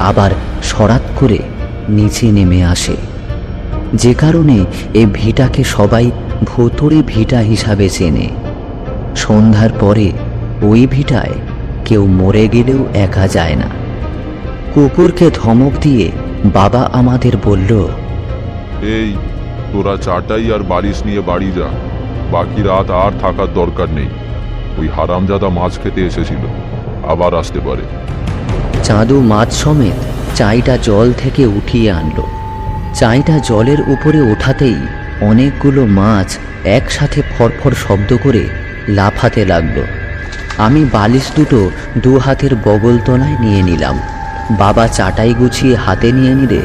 আবার সরাত করে নিচে নেমে আসে। যে কারণে এই ভিটাকে সবাই ভুতুড়ে ভিটা হিসাবে চেনে। সন্ধ্যার পরে ওই ভিটায় কেউ মরে গেলেও একা যায় না। কুকুরকে ধমক দিয়ে বাবা আমাদের বলল, এই তোরা চাটাই আর বালিশ নিয়ে বাড়ি যা। বাকি রাত আর থাকার দরকার নেই। ওই হারামজাদা মাছ খেতে এসেছিল, আবার আসতে পারে। চাঁদু মাছ সমেত চাইটা জল থেকে উঠিয়ে আনলো। চাইটা জলের উপরে ওঠাতেই অনেকগুলো মাছ একসাথে ফরফর শব্দ করে লাফাতে লাগলো। আমি বালিশ দুটো দু হাতের বগল তলায় নিয়ে নিলাম। বাবা চাটাই গুছিয়ে হাতে নিয়ে নিলে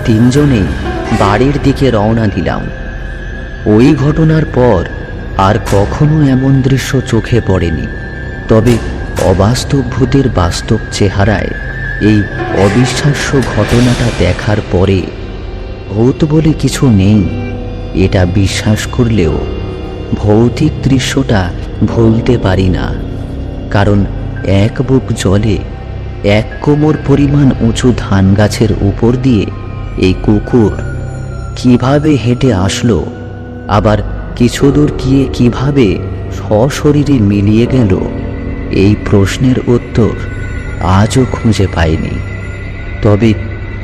তিনজনেই বাড়ির দিকে রওনা দিলাম। ওই ঘটনার পর আর কখনো এমন দৃশ্য চোখে পড়েনি। তবে অবাস্তব ভূতের বাস্তব চেহারায় এই অবিশ্বাস্য ঘটনাটা দেখার পরে ভূত বলে কিছু নেই এটা বিশ্বাস করলেও ভৌতিক দৃশ্যটা ভুলতে পারি না। কারণ এক বুক জলে এক কোমর পরিমাণ উঁচু ধান গাছের উপর দিয়ে এই কুকুর কিভাবে হেঁটে আসলো, আবার কিছু দূর গিয়ে কিভাবে সশরীরে মিলিয়ে গেল, এই প্রশ্নের উত্তর আজও খুঁজে পাইনি। তবে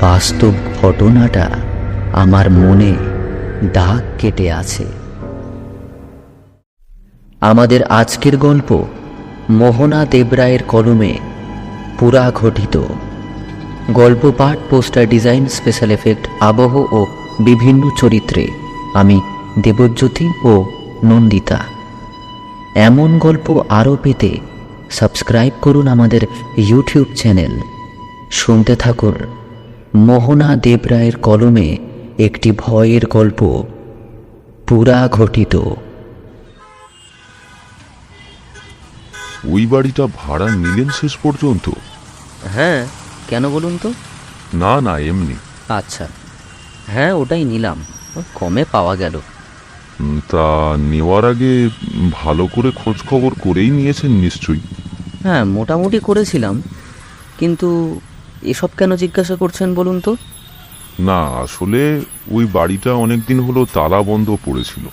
বাস্তব ঘটনাটা আমার মনে দাগ কেটে আছে। আমাদের আজকের গল্প মোহনা দেবরায়ের কলমে পুরা ঘটিত। গল্প পাঠ, পোস্টার ডিজাইন, স্পেশাল এফেক্ট, আবহ ও বিভিন্ন চরিত্রে আমি দেবজ্যোতি ও নন্দিতা। এমন গল্প আরও পেতে সাবস্ক্রাইব করুন আমাদের ইউটিউব চ্যানেল। শুনতে থাকুন মোহনা দেবরায়ের কলমে একটি ভয়ের গল্প পুরা ঘটিত। ওই বাড়িটা ভাড়া নিলেন শেষ পর্যন্ত? হ্যাঁ, কেন বলুন তো? না না, এমনি। আচ্ছা, হ্যাঁ ওটাই নিলাম, কমে পাওয়া গেল। তা নেওয়ার আগে ভালো করে খোঁজ খবর করেই নিয়েছেন নিশ্চয়ই? হ্যাঁ, মোটামুটি করেছিলাম, কিন্তু এসব কেন জিজ্ঞাসা করছেন বলুন তো? না, আসলে ওই বাড়িটা অনেক দিন হলো তালা বন্ধ পড়েছিল।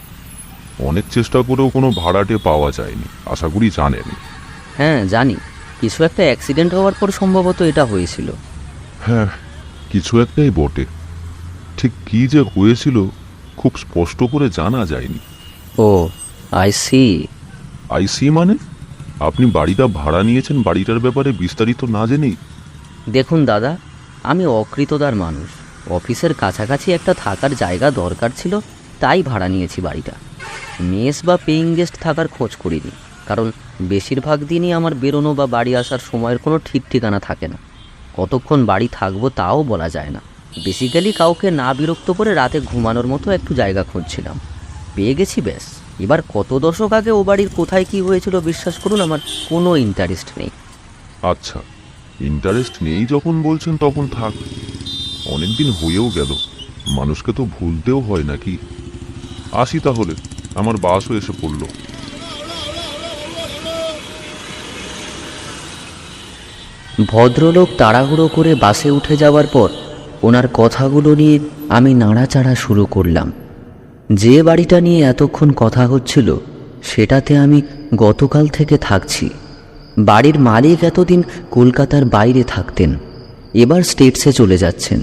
অনেক চেষ্টা করেও কোনো ভাড়াটে পাওয়া যায়নি, আশা করি জানেন। হ্যাঁ জানি, কিছু একটা অ্যাক্সিডেন্ট হওয়ার পর সম্ভবত এটা হয়েছিল। হ্যাঁ, কিছু একটাই বটে। ঠিক কী যে হয়েছিল খুব স্পষ্ট করে জানা যায়নি। ও আই সি। আইসি মানে? আপনি বাড়িটা ভাড়া নিয়েছেন বাড়িটার ব্যাপারে বিস্তারিত না জেনেই? দেখুন দাদা, আমি অকৃতদার মানুষ। অফিসের কাছাকাছি একটা থাকার জায়গা দরকার ছিল, তাই ভাড়া নিয়েছি বাড়িটা। মেস বা পেইং গেস্ট থাকার খোঁজ করিনি, কারণ বেশিরভাগ দিনই আমার বেরোনো বা বাড়ি আসার সময়ের কোনো ঠিক ঠিকানা থাকে না। কতক্ষণ বাড়ি থাকবো তাও বলা যায় না। বেসিক্যালি কাউকে না বিরক্ত করে রাতে ঘুমানোর মতো একটু জায়গা খুঁজছিলাম, পেয়ে গেছি ব্যাস। এবার কত দশক আগে ও বাড়ির কোথায় কি হয়েছিল বিশ্বাস করুন আমার কোনো ইন্টারেস্ট নেই। আচ্ছা, ইন্টারেস্ট নেই যখন বলছেন তখন থাক। অনেকদিন হয়েও গেল, মানুষকে তো ভুলতেও হয় নাকি। আসি তাহলে, আমার বাসও এসে পড়ল। ভদ্রলোক তাড়াহুড়ো করে বাসে উঠে যাওয়ার পর ওনার কথাগুলো নিয়ে আমি নাড়াচাড়া শুরু করলাম। যে বাড়িটা নিয়ে এতক্ষণ কথা হচ্ছিল সেটাতে আমি গতকাল থেকে থাকছি। বাড়ির মালিক এতদিন কলকাতার বাইরে থাকতেন, এবার স্টেটসে চলে যাচ্ছেন।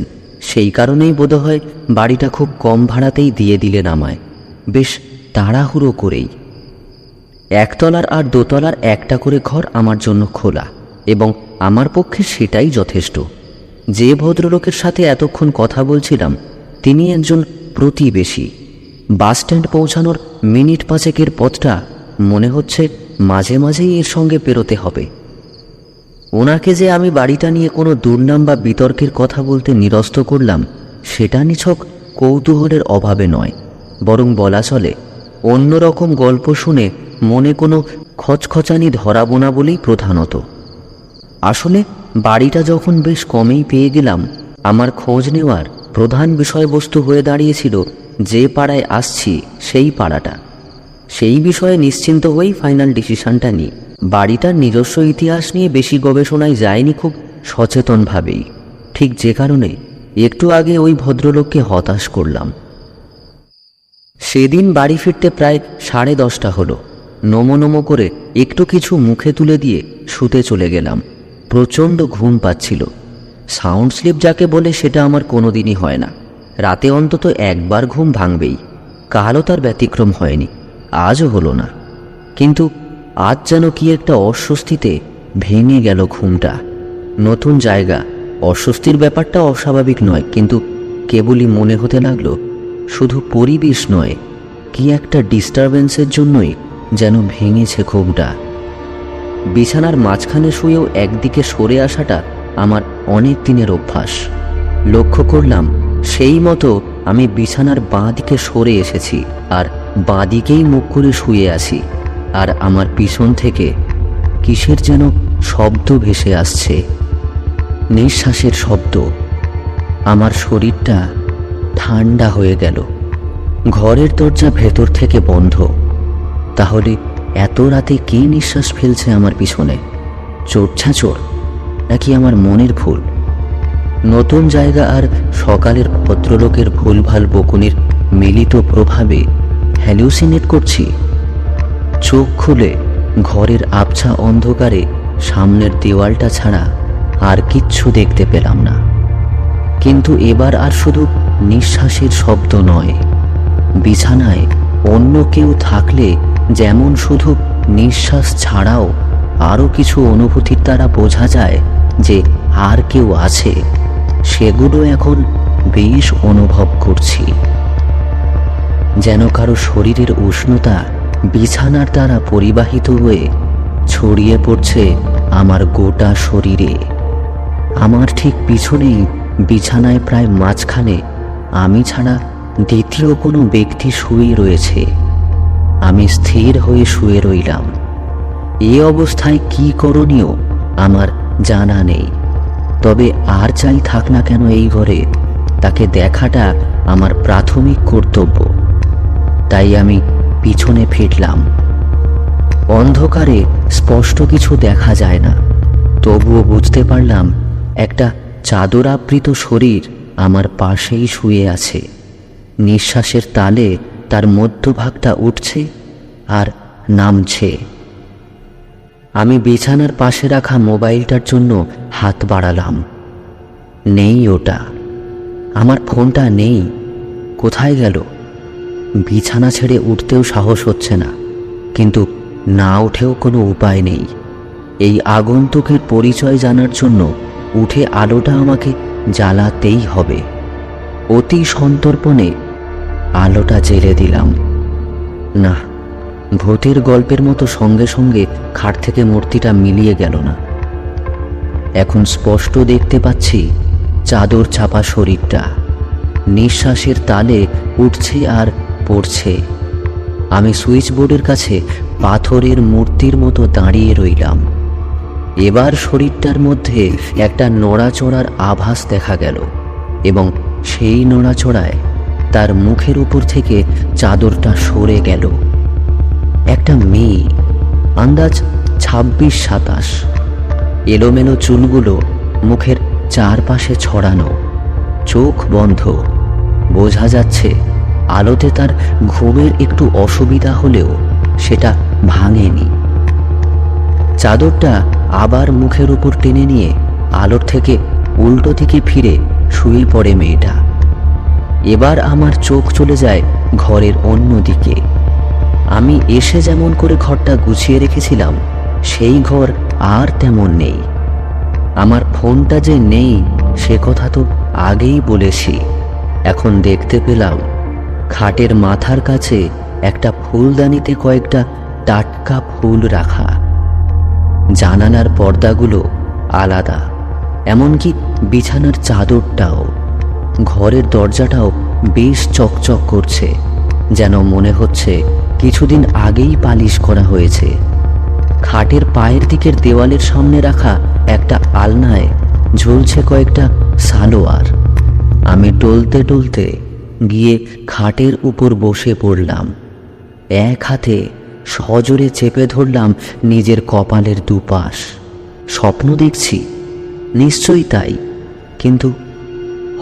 সেই কারণেই বোধহয় বাড়িটা খুব কম ভাড়াতেই দিয়ে দিলেন আমায়, বেশ তাড়াহুড়ো করেই। একতলার আর দোতলার একটা করে ঘর আমার জন্য খোলা, এবং আমার পক্ষে সেটাই যথেষ্ট। যে ভদ্রলোকের সাথে এতক্ষণ কথা বলছিলাম তিনি একজন প্রতিবেশী। বাসস্ট্যান্ড পৌঁছানোর মিনিট 5 পথটা মনে হচ্ছে মাঝে মাঝেই এর সঙ্গে পেরোতে হবে। ওনাকে যে আমি বাড়িটা নিয়ে কোনো দুর্নাম বা বিতর্কের কথা বলতে নিরস্ত করলাম সেটা নিছক কৌতূহলের অভাবে নয়, বরং বলা চলে অন্যরকম গল্প শুনে মনে কোনো খচখচানি ধরাবো না বলেই প্রধানত। আসলে বাড়িটা যখন বেশ কমেই পেয়ে গেলাম, আমার খোঁজ নেওয়ার প্রধান বিষয়বস্তু হয়ে দাঁড়িয়েছিল যে পাড়ায় আসছি সেই পাড়াটা। সেই বিষয়ে নিশ্চিন্ত হয়েই ফাইনাল ডিসিশনটা নিই। বাড়িটার নিজস্ব ইতিহাস নিয়ে বেশি গবেষণায় যায়নি খুব সচেতনভাবেই, ঠিক যে কারণে একটু আগে ওই ভদ্রলোককে হতাশ করলাম। সেদিন বাড়ি ফিরতে প্রায় 10:30 হলো। নমো নমো করে একটু কিছু মুখে তুলে দিয়ে শুতে চলে গেলাম। প্রচণ্ড ঘুম পাচ্ছিল। সাউন্ড স্লিপ যাকে বলে সেটা আমার কোনোদিনই হয় না। রাতে অন্তত একবার ঘুম ভাঙবেই। কালও তার ব্যতিক্রম হয়নি, আজও হলো না। কিন্তু আজ যেন কি একটা অস্বস্তিতে ভেঙে গেল ঘুমটা। নতুন জায়গা, অস্বস্তির ব্যাপারটা অস্বাভাবিক নয়, কিন্তু কেবলই মনে হতে লাগলো শুধু পরিবেশ নয়, কি একটা ডিস্টারবেন্সের জন্যই যেন ভেঙেছে ঘুমটা। বিছানার মাঝখানে শুয়েও একদিকে সরে আসাটা আমার অনেক দিনের অভ্যাস। লক্ষ্য করলাম সেই মতো আমি বিছানার বাঁ দিকে সরে এসেছি আর বাঁ দিকেই মুখ করে শুয়ে আছি। আর আমার পিছন থেকে কিসের যেন শব্দ ভেসে আসছে, নিঃশ্বাসের শব্দ। আমার শরীরটা ঠান্ডা হয়ে গেল। ঘরের দরজা ভেতর থেকে বন্ধ। তাহলে এত রাতে কে নিঃশ্বাস ফেলছে আমার পিছনে? চোর নাকি আমার মনের ভুল? নতুন জায়গা আর সকালের ভদ্রলোকের ভুলভাল বকুনির মিলিত প্রভাবে হ্যালুসিনেট করছি। চোখ খুলে ঘরের আবছা অন্ধকারে সামনের দেওয়ালটা ছাড়া আর কিচ্ছু দেখতে পেলাম না। কিন্তু এবার আর শুধু নিঃশ্বাসের শব্দ নয়, বিছানায় অন্য কেউ থাকলে যেমন শুধু নিঃশ্বাস ছাড়াও আরও কিছু অনুভূতির দ্বারা বোঝা যায় যে আর কেউ আছে, সেগুলো এখন বেশ অনুভব করছি। যেন কারো শরীরের উষ্ণতা বিছানার দ্বারা পরিবাহিত হয়ে ছড়িয়ে পড়ছে আমার গোটা শরীরে। আমার ঠিক পিছনেই বিছানায় প্রায় মাঝখানে আমি ছাড়া দ্বিতীয় কোনো ব্যক্তি শুয়ে রয়েছে। আমি স্থির হয়ে শুয়ে রইলাম। এ অবস্থায় কি করণীয় আমার জানা নেই, তবে আর যাই থাক না কেন এই ঘরে তাকে দেখাটা আমার প্রাথমিক কর্তব্য। তাই আমি পিছনে ফিরলাম। অন্ধকারে স্পষ্ট কিছু দেখা যায় না, তবুও বুঝতে পারলাম একটা চাদর আবৃত শরীর আমার পাশেই শুয়ে আছে। নিঃশ্বাসের তালে তার মধ্যভাগটা উঠছে আর নামছে। আমি বিছানার পাশে রাখা মোবাইলটার জন্য হাত বাড়ালাম। নেই ওটা। আমার ফোনটা নেই। কোথায় গেল? বিছানা ছেড়ে উঠতেও সাহস হচ্ছে না, কিন্তু না উঠেও কোনো উপায় নেই। এই আগন্তুকের পরিচয় জানার জন্য উঠে আলোটা আমাকে জ্বালাতেই হবে। অতি সন্তর্পণে আলোটা জ্বেলে দিলাম। না, ভূতের গল্পের মতো সঙ্গে সঙ্গে খাট থেকে মূর্তিটা মিলিয়ে গেল না। এখন স্পষ্ট দেখতে পাচ্ছি চাদর চাপা শরীরটা নিঃশ্বাসের তালে উঠছে আর পড়ছে। আমি সুইচ বোর্ডের কাছে পাথরের মূর্তির মতো দাঁড়িয়ে রইলাম। এবার শরীরটার মধ্যে একটা নড়াচড়ার আভাস দেখা গেল, এবং সেই নড়াচড়ায় তার মুখের উপর থেকে চাদরটা সরে গেল। একটা মেয়ে, আন্দাজ 26-27, এলোমেলো চুলগুলো মুখের চারপাশে ছড়ানো, চোখ বন্ধ। বোঝা যাচ্ছে আলোতে তার ঘুমের একটু অসুবিধা হলেও সেটা ভাঙেনি। চাদরটা আবার মুখের উপর টেনে নিয়ে আলোর থেকে উল্টো দিকে ফিরে শুয়ে পড়ে মেয়েটা। এবার আমার চোখ চলে যায় ঘরের অন্য দিকে। আমি এসে যেমন করে ঘরটা গুছিয়ে রেখেছিলাম, সেই ঘর আর তেমন নেই। আমার ফোনটা যে নেই সে কথা তো আগেই বলেছি। এখন দেখতে পেলাম খাটের মাথার কাছে একটা ফুলদানিতে কয়েকটা টাটকা ফুল রাখা। জানালার পর্দাগুলো আলাদা, এমনকি বিছানার চাদরটাও। ঘরের দরজাটাও বেশ চকচক করছে, যেন মনে হচ্ছে কিছুদিন আগেই পালিশ করা হয়েছে। খাটের পায়ের দিকের দেওয়ালের সামনে রাখা একটা আলনায় ঝুলছে কয়েকটা সালোয়ার। আমি টলতে টলতে গিয়ে খাটের উপর বসে পড়লাম। এক হাতে সজোরে চেপে ধরলাম নিজের কপালের দুপাশ। স্বপ্ন দেখছি? নিশ্চয়ই তাই। কিন্তু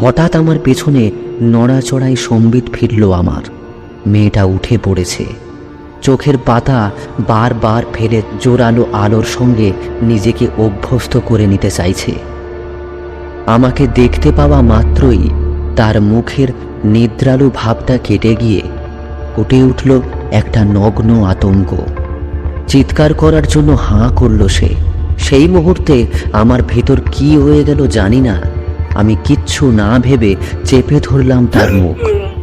হঠাৎ আমার পেছনে নড়াচড়ায় সম্বিত ফিরল আমার। মেয়েটা উঠে পড়েছে। চোখের পাতা বারবার ফেলে জোরালো আলোর সঙ্গে নিজেকে অভ্যস্ত করে নিতে চাইছে। আমাকে দেখতে পাওয়া মাত্রই তার মুখের নিদ্রালু ভাবটা কেটে গিয়ে ফুটে উঠল একটা নগ্ন আতঙ্ক। চিৎকার করার জন্য হাঁ করল সে। সেই মুহূর্তে আমার ভেতর কি হয়ে গেল জানি না। আমি কিচ্ছু না ভেবে চেপে ধরলাম তার মুখ।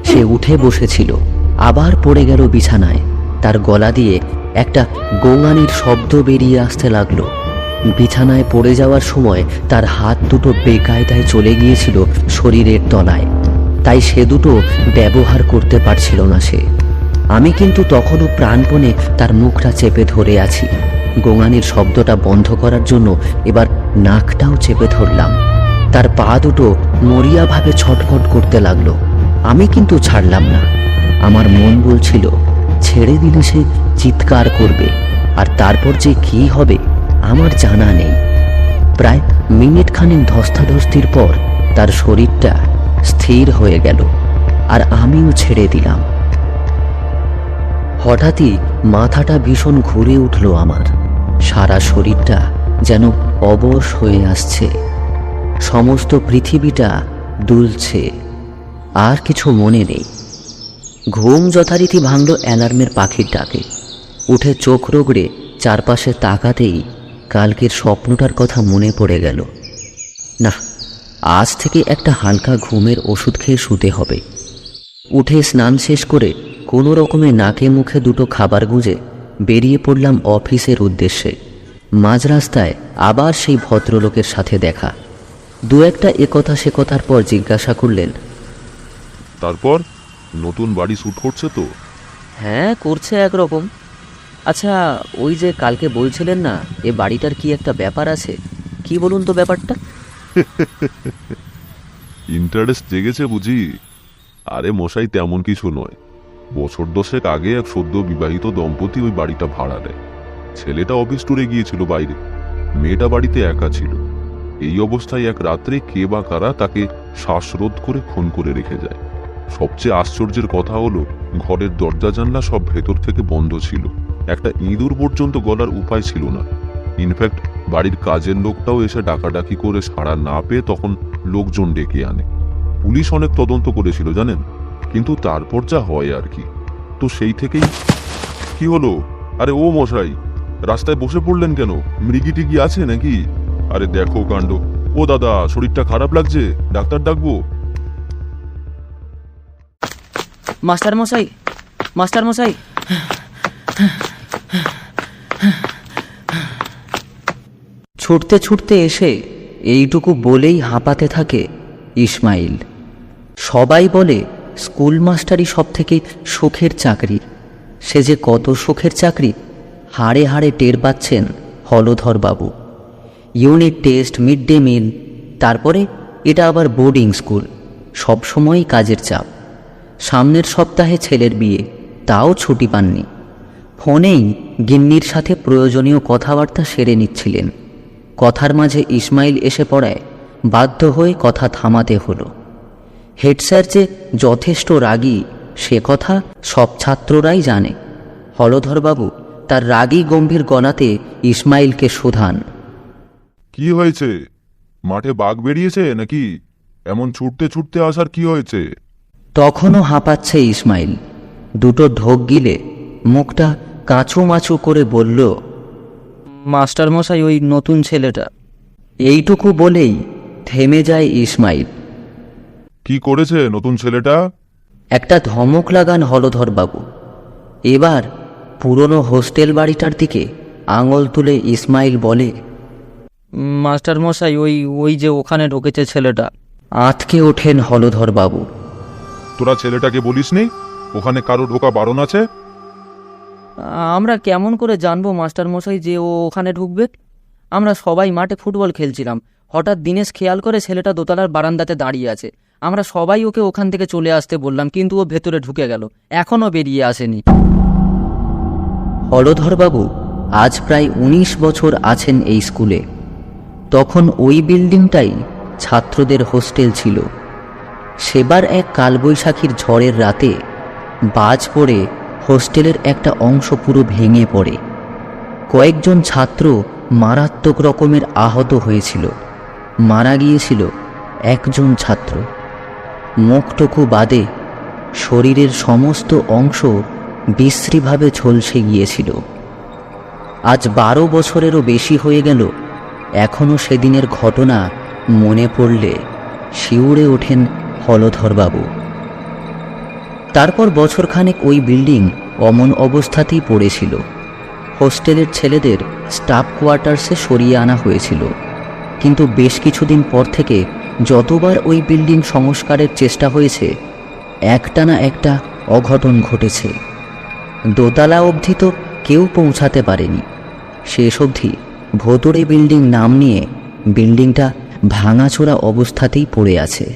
সে উঠে বসেছিল, আবার পড়ে গেল বিছানায়। তার গলা দিয়ে একটা গোঙানির শব্দ বেরিয়ে আসতে লাগলো। বিছানায় পড়ে যাওয়ার সময় তার হাত দুটো বেকায়দায় চলে গিয়েছিল শরীরের তলায়, তাই সে দুটো ব্যবহার করতে পারছিল না সে। আমি কিন্তু তখনও প্রাণপণে তার মুখটা চেপে ধরে আছি। গোঙানির শব্দটা বন্ধ করার জন্য এবার নাকটাও চেপে ধরলাম। তার পা দুটো মরিয়াভাবে ছটফট করতে লাগলো। আমি কিন্তু ছাড়লাম না। আমার মন বলছিল ছেড়ে দিলে সে চিৎকার করবে, আর তারপর যে কি হবে আমার জানা নেই। প্রায় মিনিট খানেক ধস্তাধস্তির পর তার শরীরটা স্থির হয়ে গেল, আর আমিও ছেড়ে দিলাম। হঠাৎই মাথাটা ভীষণ ঘুরে উঠল আমার। সারা শরীরটা যেন অবশ হয়ে আসছে। সমস্ত পৃথিবীটা দুলছে। আর কিছু মনে নেই। ঘুম যথারীতি ভাঙল অ্যালার্মের পাখির ডাকে। উঠে চোখ রগড়ে চারপাশে তাকাতেই কালকের স্বপ্নটার কথা মনে পড়ে গেল। না, আজ থেকে একটা হালকা ঘুমের ওষুধ খেয়ে শুতে হবে। উঠে স্নান শেষ করে কোনো রকমে নাকে মুখে দুটো খাবার গুঁজে বেরিয়ে পড়লাম অফিসের উদ্দেশ্যে। মাঝ রাস্তায় আবার সেই ভদ্রলোকের সাথে দেখা। দু একটা একথা সে কথার পর জিজ্ঞাসা করলেন, তারপর নতুন বাড়ি শ্যুট করছে তো? হ্যাঁ, করছে একরকম। আচ্ছা, ওই যে কালকে বলছিলেন না এ বাড়িটার কি একটা ব্যাপার আছে, কি বলুন তো ব্যাপারটা? ইন্টারেস্ট জেগেছে বুঝি? আরে মশাই, তেমন কিছু নয়। বছর 10 আগে এক সদ্য বিবাহিত দম্পতি ওই বাড়িটা ভাড়া নেয়। ছেলেটা অফিস ট্যুরে গিয়েছিল বাইরে, মেয়েটা বাড়িতে একা ছিল। এই অবস্থায় এক রাত্রে কে বা কারা তাকে শ্বাসরোধ করে খুন করে রেখে যায়। সবচেয়ে আশ্চর্যের কথা হলো ঘরের দরজা জানলা সব ভেতর থেকে বন্ধ ছিল। একটা ইঁদুর পর্যন্ত গলার উপায় ছিল না। ইনফ্যাক্ট বাড়ির কাজের লোকটাও এসে ডাকাডাকি করে সাড়া না পেয়ে তখন লোকজন ডেকে আনে। পুলিশ অনেক তদন্ত করেছিল জানেন, কিন্তু তারপর যা হয় আর কি। তো সেই থেকেই। কি হলো? আরে ও মশাই, রাস্তায় বসে পড়লেন কেন? মৃগী টিগি আছে নাকি? আরে দেখো কাণ্ড। ও দাদা, শরীরটা খারাপ লাগছে, ডাক্তার ডাকবো? মাস্টার মশাই, মাস্টার মশাই। ছুটতে ছুটতে এসে এইটুকু বলেই হাঁপাতে থাকে ইসমাইল। সবাই বলে স্কুল মাস্টারই সব থেকে সুখের চাকরি। সে যে কত সুখের চাকরি হাড়ে হাড়ে টের পাচ্ছেন হলধরবাবু। Unit test, mid day meal, তারপরে এটা আবার বোর্ডিং স্কুল। সবসময়ই কাজের চাপ। সামনের সপ্তাহে ছেলের বিয়ে, তাও ছুটি পাননি। ফোনেই গিন্নির সাথে প্রয়োজনীয় কথাবার্তা সেরে নিচ্ছিলেন। কথার মাঝে ইসমাইল এসে পড়ায় বাধ্য হয়ে কথা থামাতে হলো। হেড স্যার যে যথেষ্ট রাগী সে কথা সব ছাত্ররাই জানে। হলধরবাবু তার রাগী গম্ভীর গলাতে ইসমাইলকে শোধান, কি হয়েছে? মাঠে বাঘ বেরিয়েছে নাকি? এমন ছুটতে ছুটতে আসার কি হয়েছে? তখনও হাঁপাচ্ছে ইসমাইল। দুটো ঢোক গিলে মুখটা কাঁচু মাচু করে বলল, মাস্টারমশাই, ওই নতুন ছেলেটা। এইটুকু বলেই থেমে যায় ইসমাইল। কি করেছে নতুন ছেলেটা? একটা ধমক লাগান হলধরবাবু। এবার পুরনো হোস্টেল বাড়িটার দিকে আঙুল তুলে ইসমাইল বলে, মাস্টারমশাই, ওই যে ওখানে ঢুকেছে ছেলেটা। আঁতকে ওঠেন হলধরবাবু। তোরা ছেলেটাকে বলিসনি ওখানে কারো ঢোকা বারণ আছে? আমরা কেমন করে জানবো মাস্টারমশাই যে ও ওখানে ঢুকবে? আমরা সবাই মাঠে ফুটবল খেলছিলাম। হঠাৎ দিনেশ খেয়াল করে ছেলেটা দোতলার বারান্দাতে দাঁড়িয়ে আছে। আমরা সবাই ওকে ওখান থেকে চলে আসতে বললাম, কিন্তু ও ভেতরে ঢুকে গেল, এখনও বেরিয়ে আসেনি। হলধরবাবু আজ প্রায় 19 বছর আছেন এই স্কুলে। তখন ওই বিল্ডিংটাই ছাত্রদের হোস্টেল ছিল। সেবার এক কালবৈশাখীর ঝড়ের রাতে বাজ পড়ে হোস্টেলের একটা অংশ পুরো ভেঙে পড়ে। কয়েকজন ছাত্র মারাত্মক রকমের আহত হয়েছিল। মারা গিয়েছিল একজন ছাত্র। মুখটুকু বাদে শরীরের সমস্ত অংশ বিশ্রীভাবে ঝলসে গিয়েছিল। আজ 12 বছরেরও বেশি হয়ে গেল, এখনও সেদিনের ঘটনা মনে পড়লে শিউরে ওঠেন হলধরবাবু। তারপর বছরখানেক ওই বিল্ডিং অমন অবস্থাতেই পড়েছিল। হোস্টেলের ছেলেদের স্টাফ কোয়ার্টার্সে সরিয়ে আনা হয়েছিল, কিন্তু বেশ কিছুদিন পর থেকে যতবার ওই বিল্ডিং সংস্কারের চেষ্টা হয়েছে, একটা না একটা অঘটন ঘটেছে। দোতলা অবধি তো কেউ পৌঁছাতে পারেনি। শেষ অবধি ভোতরে বিল্ডিং নাম নিয়ে বিল্ডিংটা ভাঙাচোরা অবস্থাতেই পড়ে আছে।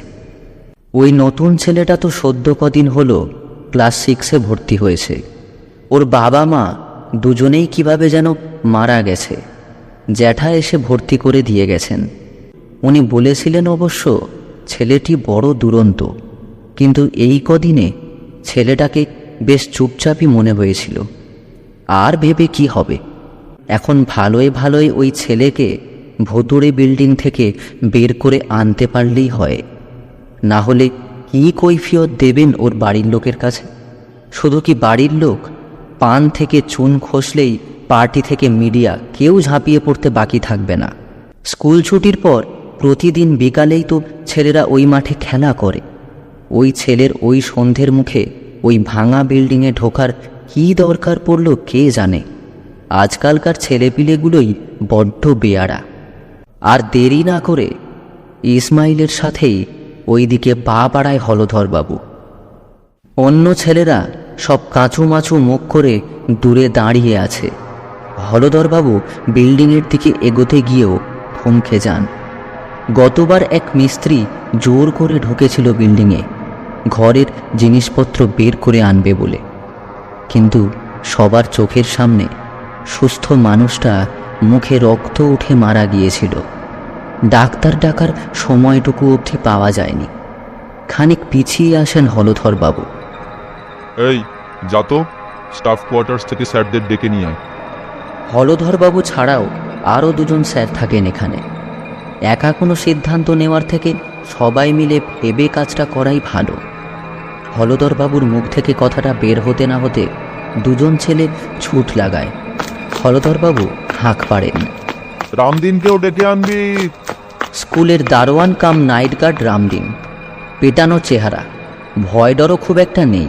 ওই নতুন ছেলেটা তো সদ্য কদিন হলো ক্লাস 6-এ ভর্তি হয়েছে। ওর বাবা মা দুজনেই কিভাবে যেন মারা গেছে। জ্যাঠা এসে ভর্তি করে দিয়ে গেছেন। উনি বলেছিলেন অবশ্য ছেলেটি বড় দুরন্ত, কিন্তু এই কদিনে ছেলেটাকে বেশ চুপচাপই মনে হয়েছিল। আর ভেবে কি হবে, এখন ভালোই ভালোই ওই ছেলেকে ভোতরে বিল্ডিং থেকে বের করে আনতে পারলেই হয়। না হলে কি কৈফিয়ত দেবেন ওর বাড়ির লোকের কাছে? শুধু কি বাড়ির লোক, পান থেকে চুন খসলেই পার্টি থেকে মিডিয়া কেউ ঝাঁপিয়ে পড়তে বাকি থাকবে না। স্কুল ছুটির পর প্রতিদিন বিকালেই তো ছেলেরা ওই মাঠে খেলা করে। ওই ছেলের ওই সন্ধ্যের মুখে ওই ভাঙা বিল্ডিংয়ে ঢোকার কী দরকার পড়ল কে জানে। আজকালকার ছেলেপিলেগুলোই বড্ড বেয়াড়া। আর দেরি না করে ইসমাইলের সাথেই ওইদিকে পা বাড়ায় হলধরবাবু। অন্য ছেলেরা সব কাঁচুমাচু মুখ করে দূরে দাঁড়িয়ে আছে। হলধরবাবু বিল্ডিংয়ের দিকে এগোতে গিয়েও থমকে যান। গতবার এক মিস্ত্রি জোর করে ঢুকেছিল বিল্ডিংয়ে ঘরের জিনিসপত্র বের করে আনবে বলে, কিন্তু সবার চোখের সামনে সুস্থ মানুষটা মুখে রক্ত উঠে মারা গিয়েছিল। ডাক্তার ডাকার সময়টুকু অবধি পাওয়া যায়নি। খানিক পিছিয়ে আসেন হলধরবাবু। এই যা তো, স্টাফ কোয়ার্টার্স থেকে স্যারদের ডেকে নিয়ে আয়। হলধরবাবু ছাড়াও আরও দুজন স্যার থাকেন এখানে। একা কোনো সিদ্ধান্ত নেওয়ার থেকে সবাই মিলে ভেবে কাজটা করাই ভালো। হলধরবাবুর মুখ থেকে কথাটা বের হতে না হতে দুজন ছেলে ছুট লাগায়। হলধরবাবু হাঁক পাড়েন, রামদিনকেও ডেকে আনবি। স্কুলের দারোয়ান কাম নাইট গার্ড রামদিন। পেটানো চেহারা, ভয় ডরও খুব একটা নেই।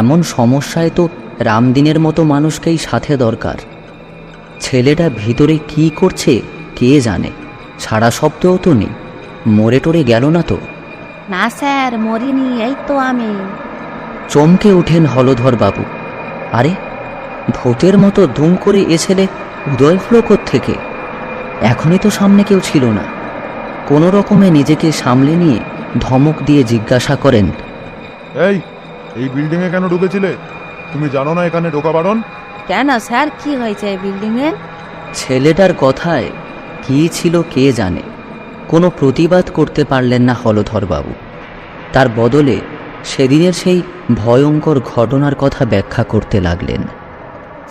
এমন সমস্যায় তো রামদিনের মতো মানুষকেই সাথে দরকার। ছেলেটা ভিতরে কি করছে কে জানে, সারা শব্দও তো নেই। মরে টরে গেল না তো? না স্যার, মরিনি, এই তো আমি। চমকে ওঠেন হলধরবাবু। আরে, ভূতের মতো দুম করে এ ছেলে উদয় হলো থেকে। এখনই তো সামনে কেউ ছিল না। কোনো রকমে নিজেকে সামলে নিয়ে ধমক দিয়ে জিজ্ঞাসা করেন, এই বিল্ডিংয়ে কেন ঢুকেছিলে? তুমি জানো না এখানে ঢোকা বারণ? কেন স্যার, কি হয়েছে এই বিল্ডিংয়ে? ছেলেটার কথায় কী ছিল কে জানে। কোনো প্রতিবাদ করতে পারলেন না হলধরবাবু। তার বদলে সেদিনের সেই ভয়ঙ্কর ঘটনার কথা ব্যাখ্যা করতে লাগলেন।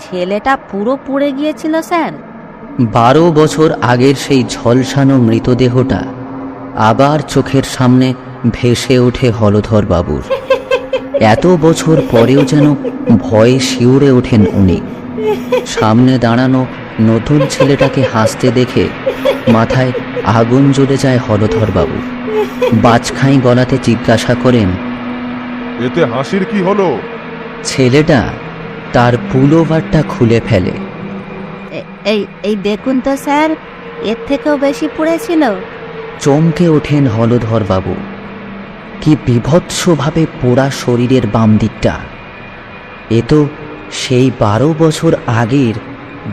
ছেলেটা পুরো পুড়ে গিয়েছিল স্যার। 12 বছর আগের সেই ঝলসানো মৃতদেহটা আবার চোখের সামনে ভেসে ওঠে হলধর বাবুর। এত বছর পরেও যেন ভয়ে শিউরে ওঠেন উনি। সামনে দাঁড়ানো নতুন ছেলেটাকে হাসতে দেখে মাথায় আগুন জ্বলে যায় হলধর বাবুর। বাজখাই গলাতে জিজ্ঞাসা করেন, এতে হাসির কি হলো? ছেলেটা তার পুলোভারটা খুলে ফেলে। এই দেখুন তো স্যার, এর থেকেও বেশি পড়েছিল। চমকে ওঠেন হলধর বাবু। কি বিভৎসভাবে পোড়া শরীরের বাম দিকটা! এ তো সেই 12 বছর আগের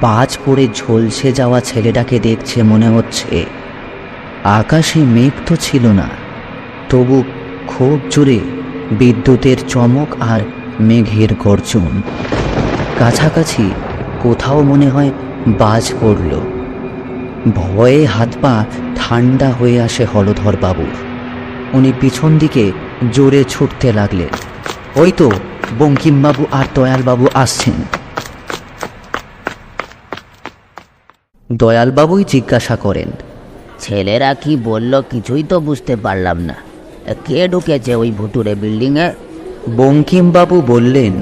বাজ পড়ে ঝলসে যাওয়া ছেলেটাকে দেখছে মনে হচ্ছে। আকাশে মেঘ তো ছিল না, তবু খুব জোরে বিদ্যুতের চমক আর মেঘের গর্জন। কাছাকাছি কোথাও মনে হয় বাজ পড়ল। ভয়ে হাত পা ঠান্ডা হয়ে আসে হলধর বাবুর। উনি পিছন দিকে জোরে ছুটতে লাগলেন। ওই তো বঙ্কিমবাবু আর দয়ালবাবু আসছেন। দয়ালবাবুই জিজ্ঞাসা করেন, ছেলেরা কি বলল কিছুই তো বুঝতে পারলাম না। কে ঢুকেছে ওই ভুতুরে বিল্ডিংয়ে? বঙ্কিমবাবু বললেন,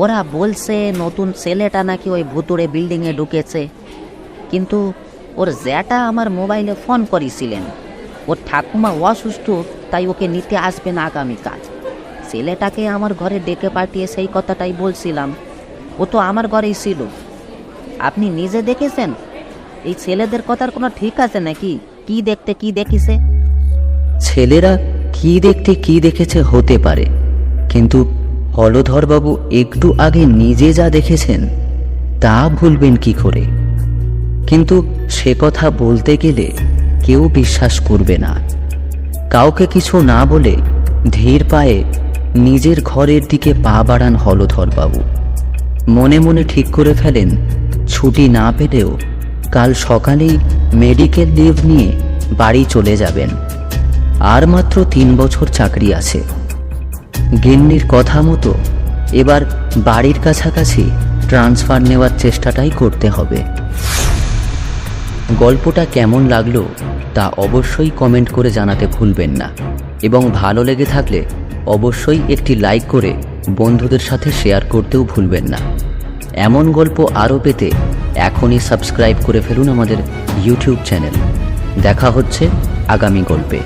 ওরা বলছে নতুন ছেলেটা নাকি ওই ভুতুরে বিল্ডিংয়ে ঢুকেছে, কিন্তু ওর জ্যাটা আমার মোবাইলে ফোন করেছিলেন। ওর ঠাকুমা অসুস্থ, তাই ওকে নিতে আসবেন আগামীকাল। ছেলেটাকে আমার ঘরে ডেকে পাঠিয়ে সেই কথাটাই বলছিলাম। ও তো আমার ঘরেই ছিল। আপনি নিজে দেখেছেন? এই ছেলেদের কথার কোনো ঠিক আছে নাকি? কি দেখতে কি দেখিছে? ছেলেরা কি দেখতে কি দেখেছে হতে পারে, কিন্তু হলধরবাবু একটু আগে নিজে যা দেখেছেন তা ভুলবেন কি করে? কিন্তু সে কথা বলতে গেলে কেউ বিশ্বাস করবে না। কাউকে কিছু না বলে ধীর পায়ে নিজের ঘরের দিকে পা বাড়ান হলধরবাবু। মনে মনে ঠিক করে ফেলেন, ছুটি না পেলেও কাল সকালেই মেডিকেল লিভ নিয়ে বাড়ি চলে যাবেন। আর মাত্র 3 বছর চাকরি আছে। গিন্নির কথা মতো এবার বাড়ির কাছাকাছি ট্রান্সফার নেওয়ার চেষ্টাটাই করতে হবে। গল্পটা কেমন লাগলো তা অবশ্যই কমেন্ট করে জানাতে ভুলবেন না, এবং ভালো লেগে থাকলে অবশ্যই একটি লাইক করে বন্ধুদের সাথে শেয়ার করতেও ভুলবেন না। এমন গল্প আরও পেতে এখনই সাবস্ক্রাইব করে ফেলুন আমাদের ইউটিউব চ্যানেল। দেখা হচ্ছে আগামী গল্পে।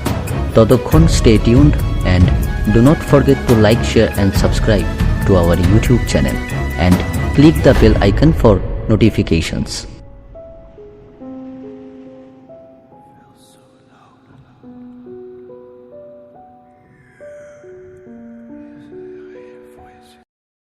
ততক্ষণ stay tuned and do not forget to like, share and subscribe to our YouTube channel and click the bell icon for notifications.